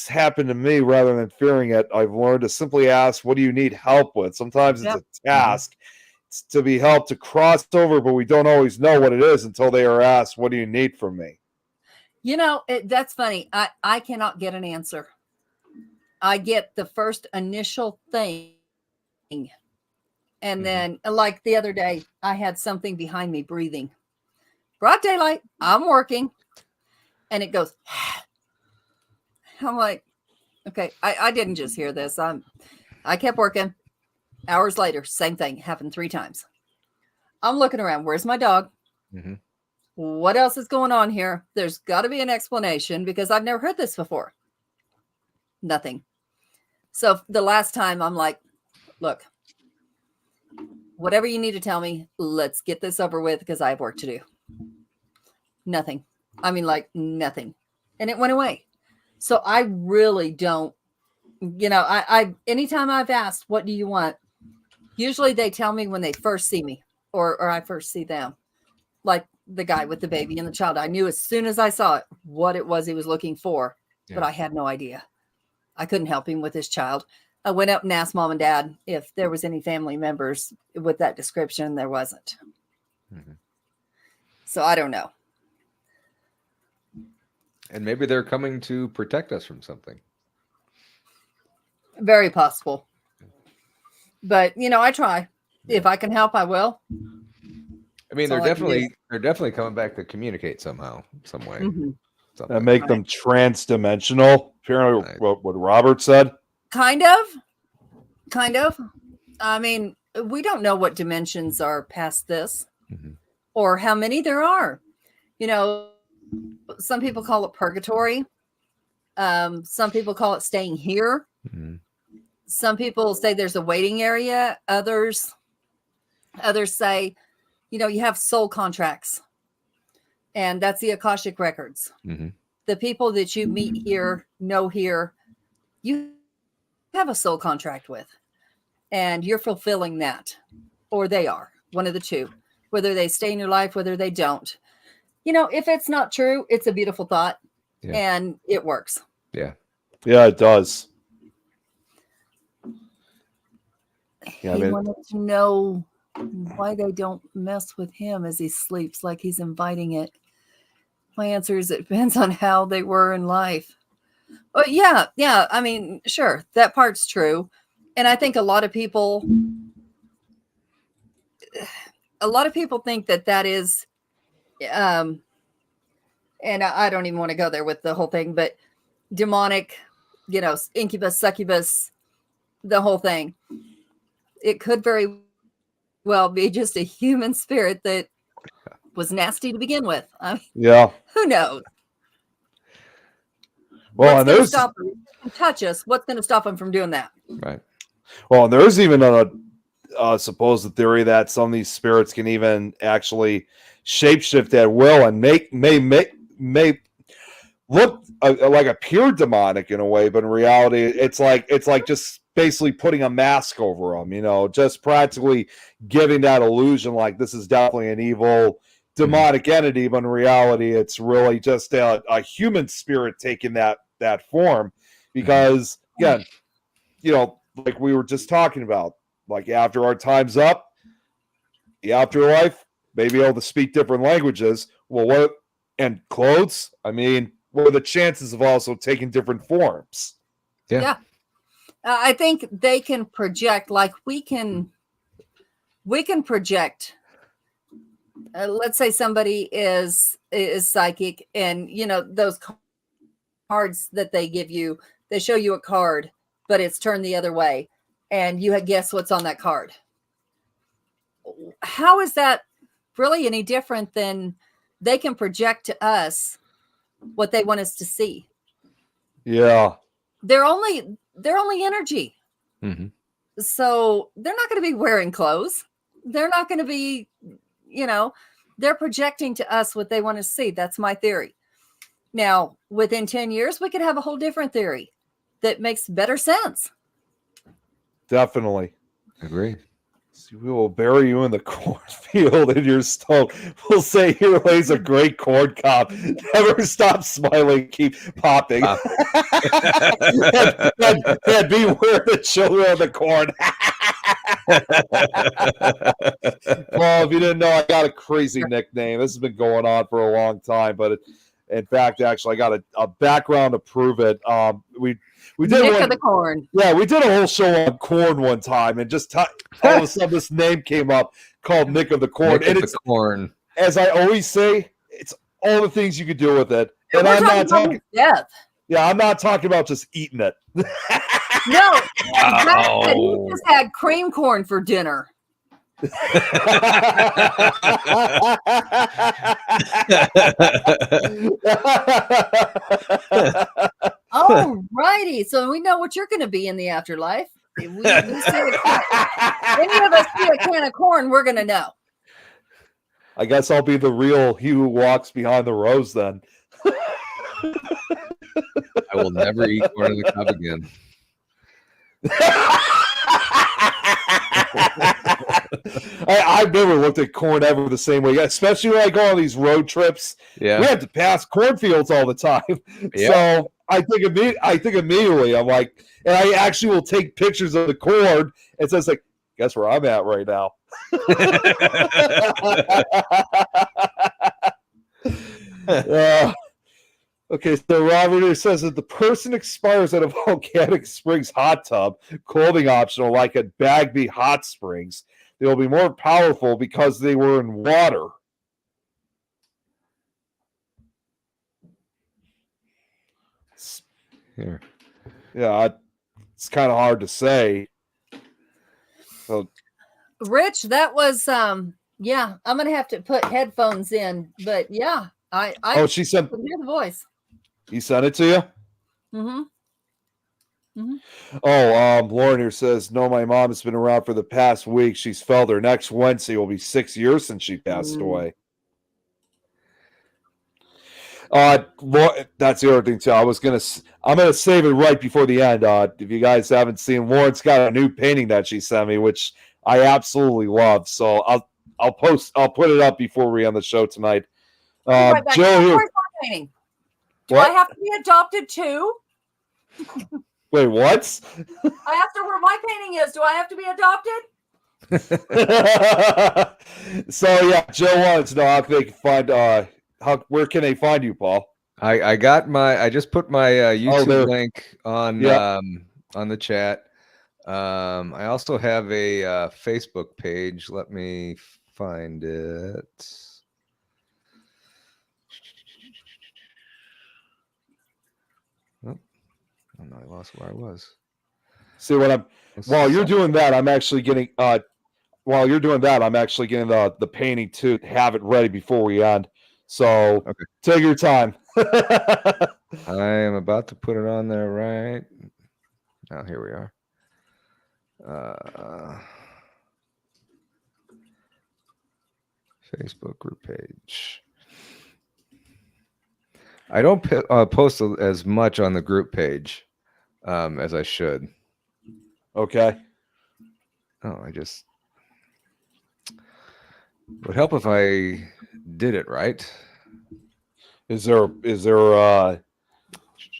happen to me, rather than fearing it, I've learned to simply ask, "What do you need help with?" Sometimes it's Yep. a task. It's to be helped to cross over, but we don't always know what it is until they are asked, "What do you need from me?" You know, that's funny. I cannot get an answer. I get the first initial thing. And then, like the other day, I had something behind me breathing. Broad daylight, I'm working. And it goes, I'm like, okay, I didn't just hear this. I kept working. Hours later, same thing happened 3 times. I'm looking around. Where's my dog? Mm-hmm. What else is going on here? There's got to be an explanation because I've never heard this before. Nothing. So the last time I'm like, look, whatever you need to tell me, let's get this over with because I have work to do. Nothing. I mean, like nothing. And it went away. So I really don't, I anytime I've asked, what do you want? Usually they tell me when they first see me or I first see them. Like the guy with the baby and the child. I knew as soon as I saw it what it was he was looking for, but I had no idea. I couldn't help him with his child. I went up and asked mom and dad if there was any family members with that description. There wasn't. Mm-hmm. So I don't know. And maybe they're coming to protect us from something. Very possible. But, I try. If I can help, I will. I mean, That's they're all I can definitely coming back to communicate somehow, some way. Mhm. Something. That make them trans-dimensional. Apparently, Right. what Robert said. Kind of. I mean, we don't know what dimensions are past this or how many there are. Some people call it purgatory. Some people call it staying here. Mm-hmm. Some people say there's a waiting area. Others say, you have soul contracts. And that's the Akashic records. Mm-hmm. The people that you meet here, know here, you have a soul contract with. And you're fulfilling that. Or they are. One of the two. Whether they stay in your life, whether they don't. If it's not true, it's a beautiful thought. Yeah. And it works. Yeah. Yeah, it does. Yeah, He wanted to know why they don't mess with him as he sleeps, like he's inviting it. My answer is it depends on how they were in life. But yeah. I mean, sure, that part's true. And I think a lot of people think that is, and I don't even want to go there with the whole thing, but demonic, incubus, succubus, the whole thing. It could very well be just a human spirit that was nasty to begin with. I mean, yeah. who knows? Well, What's and going to there's stop them? Touch us. What's going to stop them from doing that? Right. well, and there's even a supposed theory that some of these spirits can even actually shapeshift at will and may look like appear demonic in a way, but in reality, it's like just basically putting a mask over them, just practically giving that illusion like this is definitely an evil demonic entity, but in reality, it's really just a human spirit taking that form. Because again, like we were just talking about, like after our time's up, the afterlife, may be able to speak different languages. Well, and clothes? I mean, what are the chances of also taking different forms? Yeah. I think they can project like we can project. Let's say somebody is psychic, and those cards that they give you, they show you a card, but it's turned the other way, and you guess what's on that card. How is that really any different than they can project to us what they want us to see? Yeah. They're only energy. Mm-hmm. So they're not going to be wearing clothes. They're not going to be, you know, they're projecting to us what they want to see. That's my theory. Now, within 10 years, we could have a whole different theory that makes better sense. Definitely. Agree. So we will bury you in the cornfield in your stone. We'll say here lays a great corn cob. Never stop smiling, keep popping. and beware the children of the corn. Well, if you didn't know, I got a crazy nickname. This has been going on for a long time, but in fact, actually, I got a background to prove it. We did Nick of the Corn. Yeah, we did a whole show on corn one time, and just all of a sudden this name came up called Nick of the Corn. Nick and of it's the Corn. As I always say, it's all the things you could do with it. And I'm not talking. Death. Yeah, I'm not talking about just eating it. No, he just had cream corn for dinner. All righty. So we know what you're going to be in the afterlife. We see any of us see a can of corn, we're going to know. I guess I'll be the real he who walks behind the rose then. I will never eat corn in the cob again. I've never looked at corn ever the same way, especially when I go on these road trips. Yeah. We have to pass cornfields all the time. Yeah. So I think immediately, I'm like, and I actually will take pictures of the corn and says like, guess where I'm at right now. Okay, so Robert here says that the person expires at a Volcanic Springs hot tub, clothing optional, like at Bagby Hot Springs. They will be more powerful because they were in water. Here. Yeah, it's kind of hard to say. So, Rich, that was yeah, I'm gonna have to put headphones in, but yeah, I she sent. hear the voice. He sent it to you. Mm-hmm. Oh, Lauren here says, no, my mom has been around for the past week. She's felt her. Next Wednesday will be 6 years since she passed away. That's the other thing too. I'm gonna save it right before the end. If you guys haven't seen, Lauren's got a new painting that she sent me, which I absolutely love. So I'll put it up before we end the show tonight. Right back. Joe here. Where's my painting? Do What? I have to be adopted too? Wait, what? I have to where my painting is. Do I have to be adopted? So yeah, Joe wanted to know how they can find where can they find you, Paul? I just put my YouTube link on the chat. I also have a Facebook page. Let me find it. Oh no, I lost where I was. See what while you're doing that, I'm actually getting the painting to have it ready before we end. So take your time. I am about to put it on there right now. Here we are. Facebook group page. I don't post as much on the group page as I should. Okay. Oh, would help if I did it right. Is there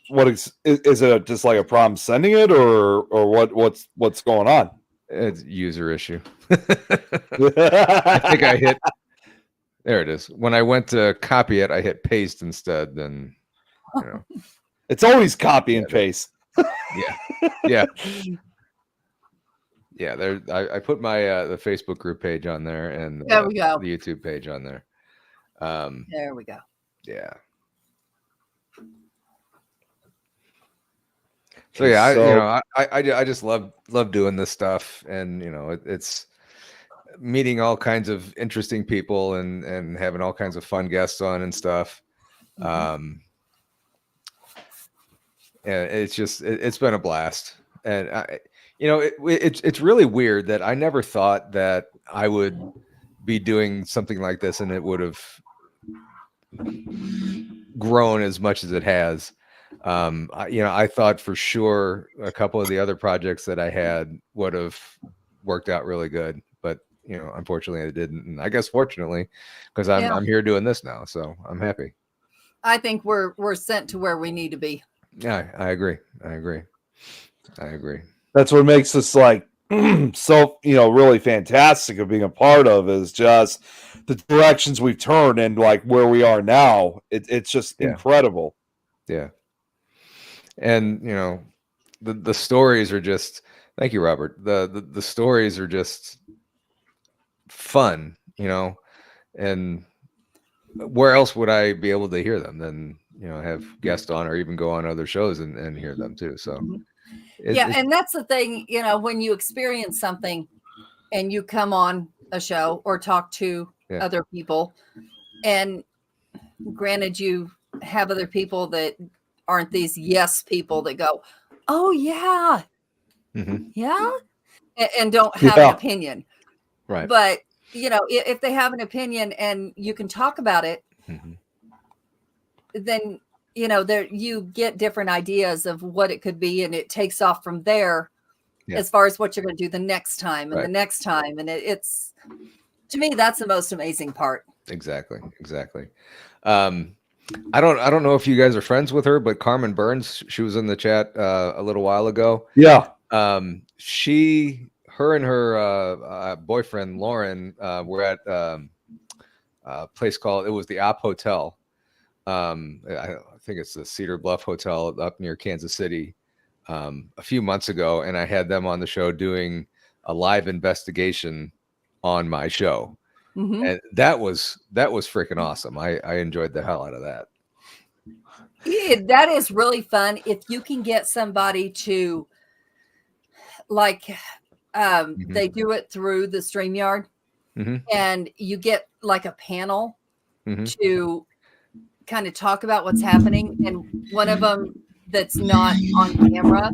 what is it just like a problem sending it or what's going on? It's user issue. I think I hit there it is. When I went to copy it, I hit paste instead. Then it's always copy and paste. Yeah. There I put my the Facebook group page on there and there we go. The YouTube page on there. There we go. Yeah. So yeah, I just love doing this stuff, and it's meeting all kinds of interesting people and having all kinds of fun guests on and stuff. And it's been a blast. And it's really weird that I never thought that I would be doing something like this and it would have grown as much as it has. I thought for sure a couple of the other projects that I had would have worked out really good, but unfortunately it didn't. And I guess fortunately, because I'm here doing this now, so I'm happy. I think we're sent to where we need to be. Yeah, I agree. That's what makes us like so really fantastic of being a part of, is just the directions we've turned and like where we are now. It's just incredible. Yeah. And the stories are just, thank you, Robert. The stories are just fun, and where else would I be able to hear them than have guests on or even go on other shows and hear them too. So and that's the thing, when you experience something and you come on a show or talk to other people, and granted you have other people that aren't these yes people that go, oh yeah, yeah, and don't have an opinion, right? But if they have an opinion and you can talk about it, then there you get different ideas of what it could be, and it takes off from there as far as what you're going to do the next time and the next time, and it's, to me, that's the most amazing part. Exactly. I don't know if you guys are friends with her, but Carmen Burns, she was in the chat a little while ago. Yeah. Her and her boyfriend Lauren were at a place called, it was the Op Hotel. I think it's the Cedar Bluff Hotel up near Kansas City a few months ago, and I had them on the show doing a live investigation on my show. And that was freaking awesome. I enjoyed the hell out of that. Yeah, that is really fun. If you can get somebody to, like, they do it through the StreamYard, and you get like a panel to kind of talk about what's happening, and one of them that's not on camera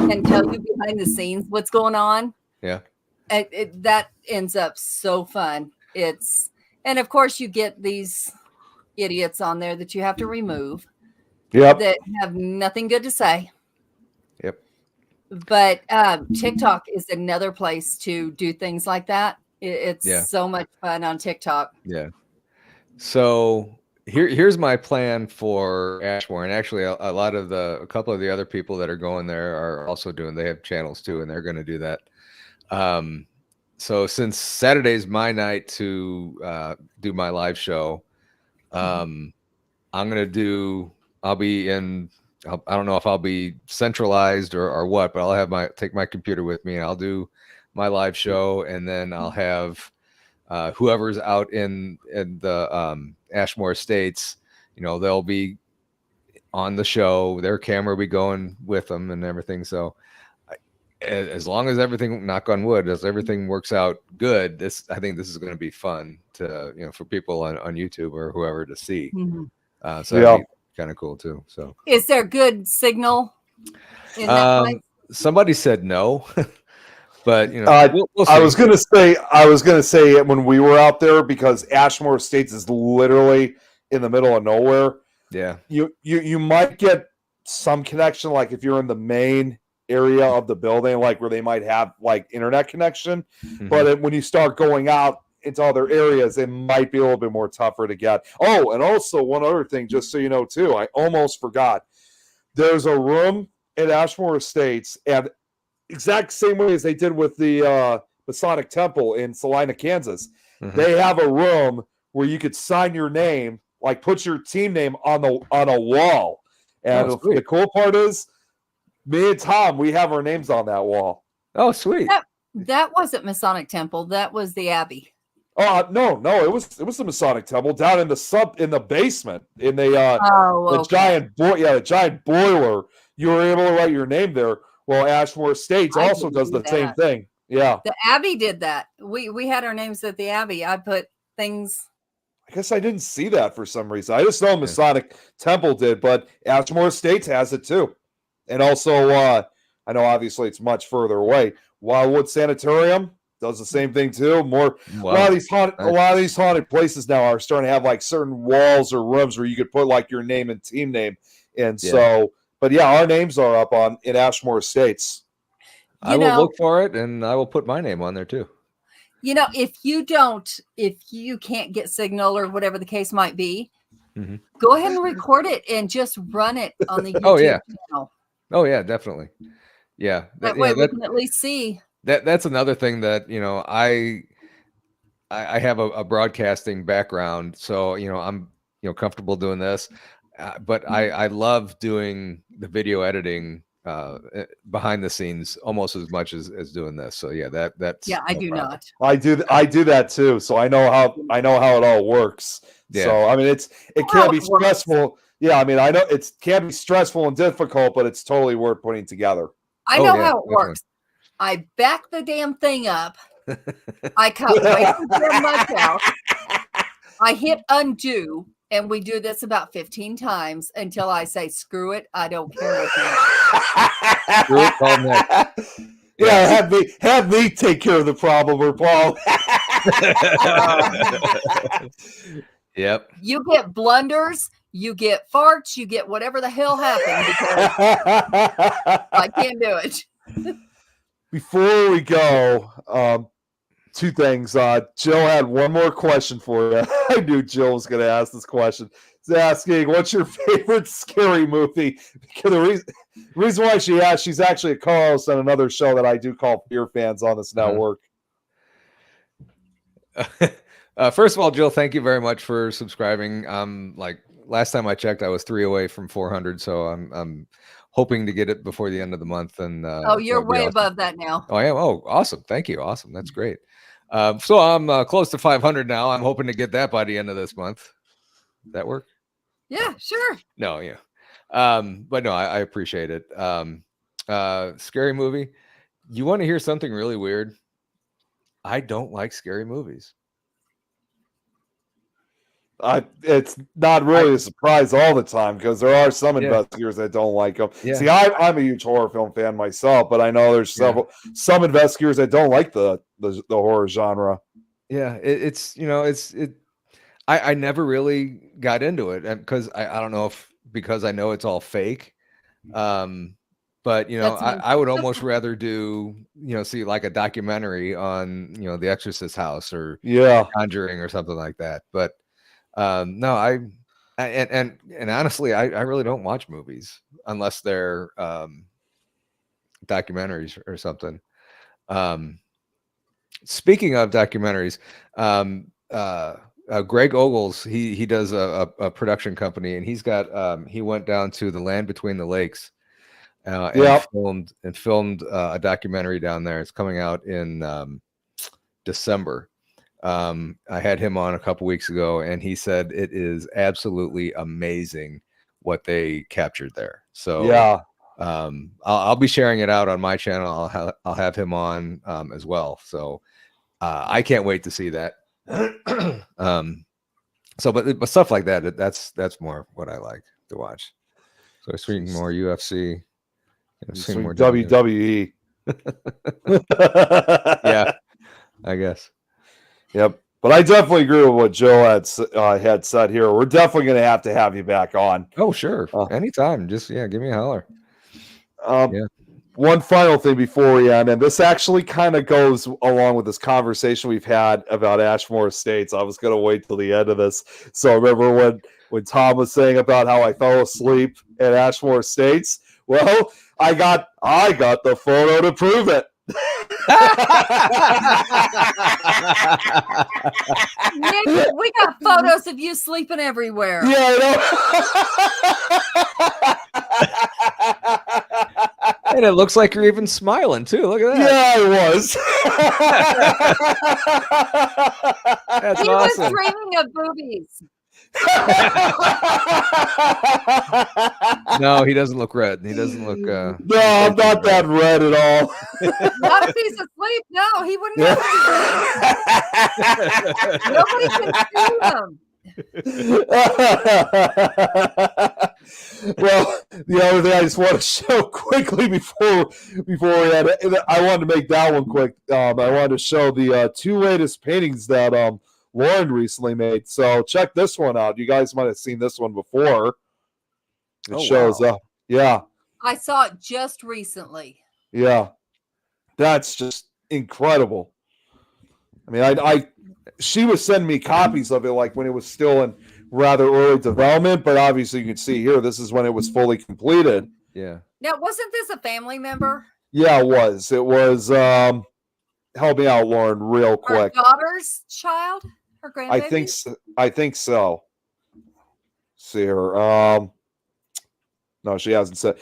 can tell you behind the scenes what's going on. Yeah. That ends up so fun. And of course you get these idiots on there that you have to remove that have nothing good to say. Yep. But TikTok is another place to do things like that. It's so much fun on TikTok. Yeah. So here's my plan for Ashmore, and actually a couple of the other people that are going there are also they have channels too, and they're going to do that. So since Saturday's my night to do my live show, I'll be in, I don't know if I'll be centralized or what, but I'll take my computer with me and I'll do my live show. And then I'll have whoever's out in the Ashmore Estates, they'll be on the show, their camera will be going with them and everything. So as long as everything, knock on wood, as everything works out good, I think this is going to be fun to, for people on YouTube or whoever to see. So that'd be kind of cool too. So is there good signal in that place? Somebody said no, but we'll see. I was gonna say when we were out there, because Ashmore Estates is literally in the middle of nowhere. Yeah, you might get some connection, like if you're in the main area of the building, like where they might have like internet connection. But when you start going out into other areas, it might be a little bit more tougher to get. Oh, and also one other thing, just so you know too, I almost forgot. There's a room at Ashmore Estates, and exact same way as they did with the Masonic Temple in Salina, Kansas. They have a room where you could sign your name, like put your team name on a wall. And the cool part is, me and Tom, we have our names on that wall. Oh, sweet. That wasn't Masonic Temple. That was the Abbey. Oh no, it was the Masonic Temple down in the basement in the giant boiler. You were able to write your name there. Well, Ashmore Estates also does the same thing. Yeah, the Abbey did that. We had our names at the Abbey. I put things. I guess I didn't see that for some reason. I just know Masonic Temple did, but Ashmore Estates has it too. And also I know obviously it's much further away. Wildwood Sanatorium does the same thing too. More a lot of these haunted places now are starting to have like certain walls or rooms where you could put like your name and team name. And so, but yeah, our names are up in Ashmore Estates. I will look for it, and I will put my name on there too. If you can't get signal or whatever the case might be, go ahead and record it and just run it on the YouTube channel. Oh yeah, definitely. Yeah. That way we can at least see. That's another thing that, I have a broadcasting background, so, I'm, comfortable doing this, but I love doing the video editing behind the scenes almost as much as doing this. So yeah, that's I do problem. not. I do that too. So I know how it all works. Yeah. So I mean, it can be stressful. Yeah, I mean, I know it can be stressful and difficult, but it's totally worth putting together. I know how it works. I back the damn thing up. I cut way too much out. I hit undo, and we do this about 15 times until I say, screw it, I don't care. Screw it, call next. Yeah, have me take care of the problem, or Paul. Yep. You get blunders, you get farts, you get whatever the hell happened because I can't do it. Before we go, two things. Jill had one more question for you. I knew Jill was going to ask this question. She's asking, what's your favorite scary movie? Because the reason why she asked, she's actually a co-host on another show that I do call Fear Fans on this network. First of all, Jill, thank you very much for subscribing. Like last time I checked, I was 3 away from 400, so I'm hoping to get it before the end of the month. And you're way above that now. Oh, I am. Oh, awesome! Thank you. Awesome. That's great. So I'm close to 500 now. I'm hoping to get that by the end of this month. That work? Yeah, sure. No, yeah. But no, I appreciate it. Scary movie. You want to hear something really weird? I don't like scary movies. It's not really a surprise all the time because there are some investigators that don't like them. Yeah. See, I'm a huge horror film fan myself, but I know there's some investigators that don't like the horror genre. Yeah, I never really got into it because I don't know if because I know it's all fake. But I would almost rather do see like a documentary on the Exorcist house or Conjuring or something like that. But no, and honestly, I really don't watch movies unless they're documentaries or something. Speaking of documentaries, Greg Ogles, he does a production company, and he's got he went down to the Land Between the Lakes and filmed a documentary down there. It's coming out in December. I had him on a couple weeks ago, and he said it is absolutely amazing what they captured there. So I'll be sharing it out on my channel. I'll have him on as well. So I can't wait to see that. But stuff like that, that's more what I like to watch. So I swing more UFC, swing more WWE. Yeah, I guess. Yep. But I definitely agree with what Joe had said here. We're definitely going to have you back on. Oh, sure. Anytime. Just, give me a holler. One final thing before we end, and this actually kind of goes along with this conversation we've had about Ashmore Estates. I was going to wait till the end of this. So remember when Tom was saying about how I fell asleep at Ashmore Estates? Well, I got the photo to prove it. Nick, we got photos of you sleeping everywhere. Yeah, I know. And it looks like you're even smiling too. Look at that. Yeah, I was. That's he awesome. was dreaming of boobies. No, he doesn't look red. He doesn't look. No, I'm not that red at all. Not if he's asleep. No, he wouldn't have to. Nobody can see him. Well, the other thing I just want to show quickly before we had, I wanted to make that one quick. I wanted to show the two latest paintings that Lauren recently made. So check this one out. You guys might have seen this one before. It shows wow. up. Yeah, I saw it just recently. yeah. That's just incredible. I mean, she was sending me copies of it like when it was still in rather early development, but obviously you can see here this is when it was fully completed. Yeah. Now, wasn't this a family member? Yeah, it was. It was help me out, Lauren, real Her quick. daughter's child? Her grandbaby? I think so. See her. No, she hasn't said.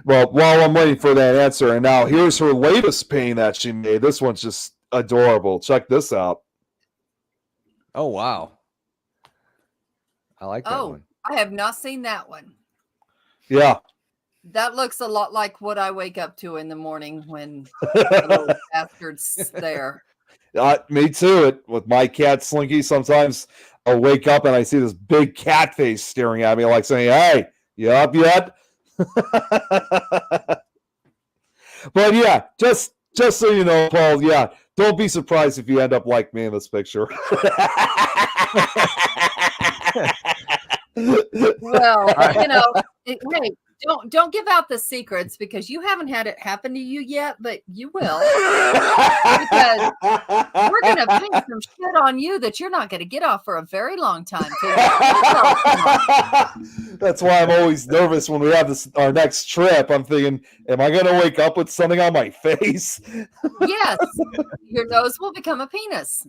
Well, while I'm waiting for that answer, and now here's her latest painting that she made. This one's just adorable. Check this out. Oh wow. I like that one. I have not seen that one. Yeah. That looks a lot like what I wake up to in the morning when the little bastard's there. Me too. With my cat Slinky, sometimes I'll wake up and I see this big cat face staring at me, like saying, "Hey, you up yet?" But yeah, just so you know, Paul. Yeah, don't be surprised if you end up like me in this picture. Well, hey, don't give out the secrets because you haven't had it happen to you yet, but you will. Because we're gonna paint some shit on you that you're not gonna get off for a very long time. That's why I'm always nervous when we have our next trip. I'm thinking, am I gonna wake up with something on my face? Yes, your nose will become a penis.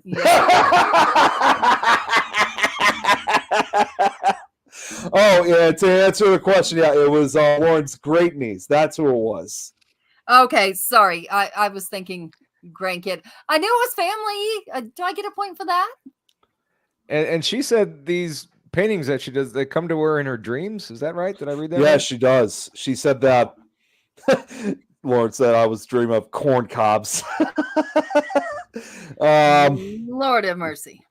Oh, yeah, to answer the question, yeah, it was Lauren's great niece. That's who it was. Okay, sorry. I was thinking grandkid. I knew it was family. Do I get a point for that? And she said these paintings that she does, they come to her in her dreams. Is that right? Did I read that? Yeah, right? she does. She said that. Lauren said I was dreaming of corn cobs. Lord have mercy.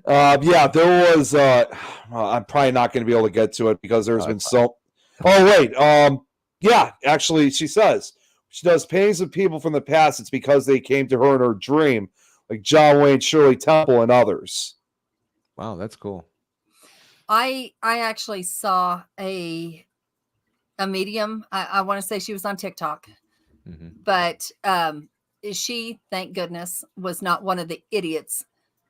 Yeah, there was. I'm probably not going to be able to get to it because there's been so. Oh wait. Yeah, actually, she says she does paintings of people from the past. It's because they came to her in her dream, like John Wayne, Shirley Temple, and others. Wow, that's cool. I actually saw a medium. I want to say she was on TikTok, but she, thank goodness, was not one of the idiots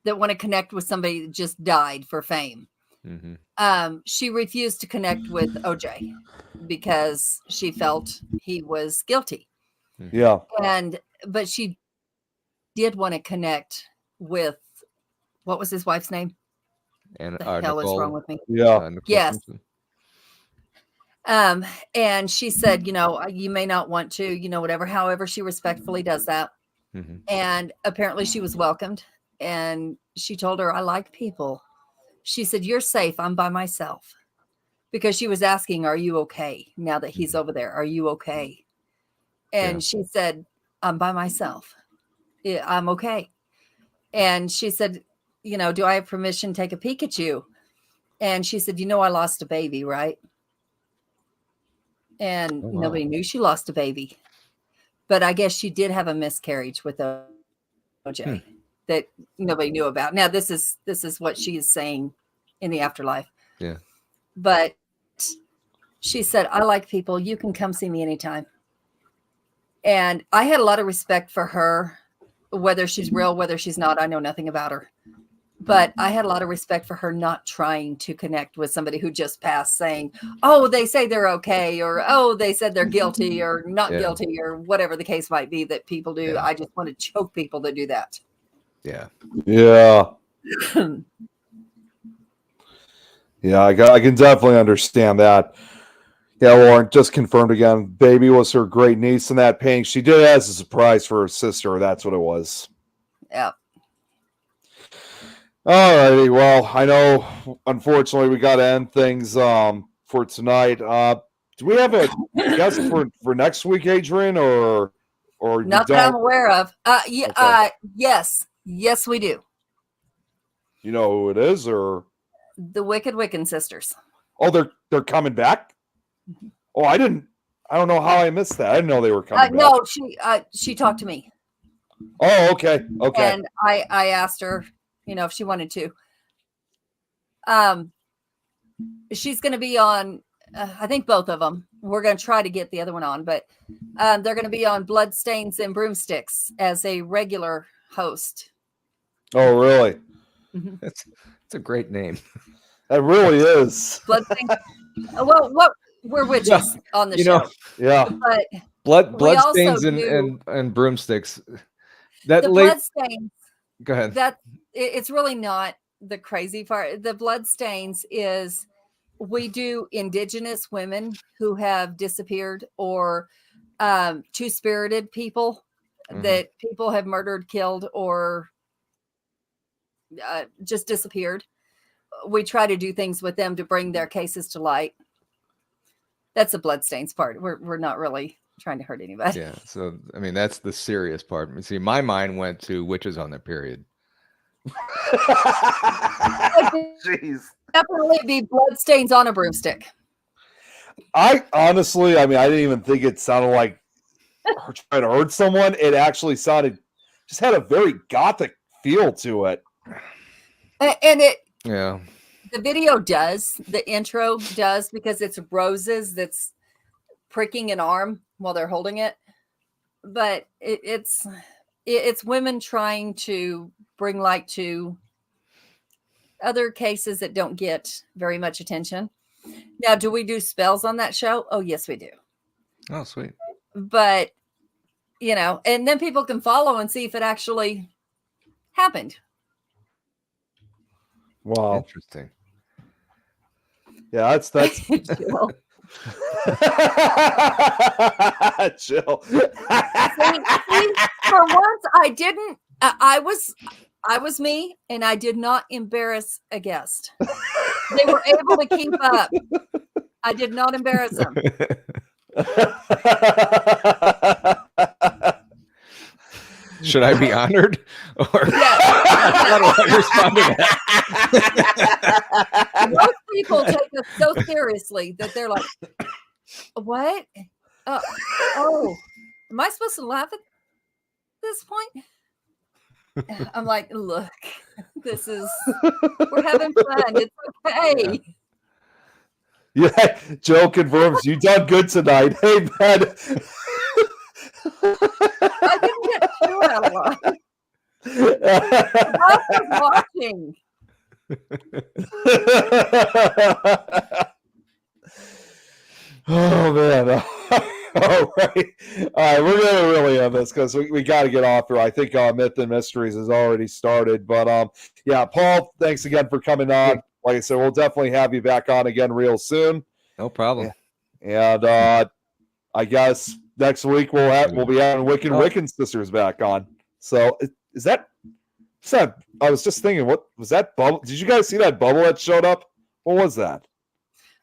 that want to connect with somebody that just died for fame. She refused to connect with OJ because she felt he was guilty. Yeah. But she did want to connect with, what was his wife's name? And the hell is wrong with me? Yeah. Yes. And she said, you may not want to, whatever. However, she respectfully does that. And apparently she was welcomed. And she told her, I like people. She said, you're safe. I'm by myself. Because she was asking, are you okay? Now that he's over there, are you okay? And she said, I'm by myself. Yeah, I'm okay. And she said, do I have permission to take a peek at you? And she said, I lost a baby, right? And nobody knew she lost a baby. But I guess she did have a miscarriage with OJ that nobody knew about. Now, this is what she is saying in the afterlife. Yeah. But she said, I like people. You can come see me anytime. And I had a lot of respect for her, whether she's real, whether she's not. I know nothing about her. But I had a lot of respect for her not trying to connect with somebody who just passed, saying, oh, they say they're okay, or, oh, they said they're guilty or not guilty, or whatever the case might be that people do. Yeah. I just want to choke people that do that. Yeah. Yeah. Yeah, I can definitely understand that. Yeah, Lauren just confirmed again. Baby was her great niece in that painting. She did it as a surprise for her sister. That's what it was. Yeah. All righty. Well, I know, unfortunately, we got to end things for tonight. Do we have a guest for next week, Adrian, or not that I'm aware of? Yes, we do. You know who it is, or The Wicked Wiccan sisters. oh, they're coming back. Oh, I don't know how I missed that. I didn't know they were coming back. No, she talked to me, Oh, okay. and I asked her, if she wanted to. She's going to be on. I think both of them. We're going to try to get the other one on, but they're going to be on Bloodstains and Broomsticks as a regular host. Oh, really? It's a great name. That really is. Bloodstains. Well, we're witches on the show. Yeah. But Bloodstains also and broomsticks. That the late. Bloodstains. Go ahead. It's really not the crazy part. The Bloodstains is we do indigenous women who have disappeared, or two-spirited people that people have murdered, killed, or just disappeared. We try to do things with them to bring their cases to light. That's the Bloodstains part. We're not really trying to hurt anybody. Yeah. So I mean, that's the serious part. See, my mind went to witches on their period. Jeez. Definitely be Bloodstains on a broomstick. I honestly, I didn't even think it sounded like her trying to hurt someone. It actually just had a very gothic feel to it. And Yeah. the video does, the intro does, because it's roses that's pricking an arm while they're holding it. But it's women trying to bring light to other cases that don't get very much attention. Now, do we do spells on that show? Oh, yes, we do. Oh, sweet. But, and then people can follow and see if it actually happened. Wow. Interesting. Yeah, that's Jill. Jill. See, for once, I didn't. I was me, and I did not embarrass a guest. They were able to keep up. I did not embarrass them. Should I be honored? Or how do I respond to that? Most people take us so seriously that they're like, "What? Oh, am I supposed to laugh at this point?" I'm like, "Look, we're having fun. It's okay." Yeah, Joe confirms you done good tonight. Hey, man. I didn't get too out of line. I was watching. Oh man. All right, we're gonna really end this because we got to get off here. I think Myth and Mysteries has already started, but yeah, Paul, thanks again for coming on. Like I said, we'll definitely have you back on again real soon. No problem. And I guess next week we'll be having Wiccan Sisters back on. So is that? I was just thinking, what was that bubble? Did you guys see that bubble that showed up? What was that?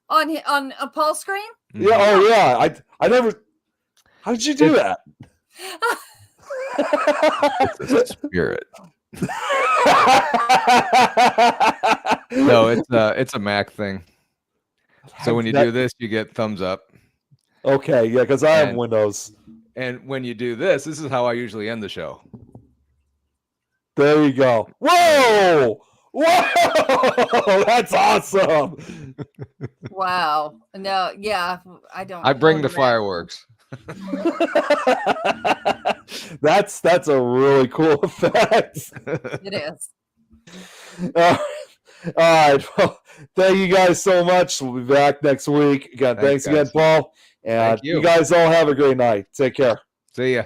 On a Paul's screen? Yeah. Oh yeah. I never. How did you do that? It's a spirit. No, it's a Mac thing. So when you do this, you get thumbs up. Okay, yeah, because I have Windows. And when you do this is how I usually end the show. There you go. Whoa! Whoa! That's awesome. Wow. No, yeah, I don't. I bring the fireworks. That's a really cool effect. It is. All right. Well, thank you guys so much. We'll be back next week. Again, thanks again, Paul. And you guys all have a great night. Take care. See ya.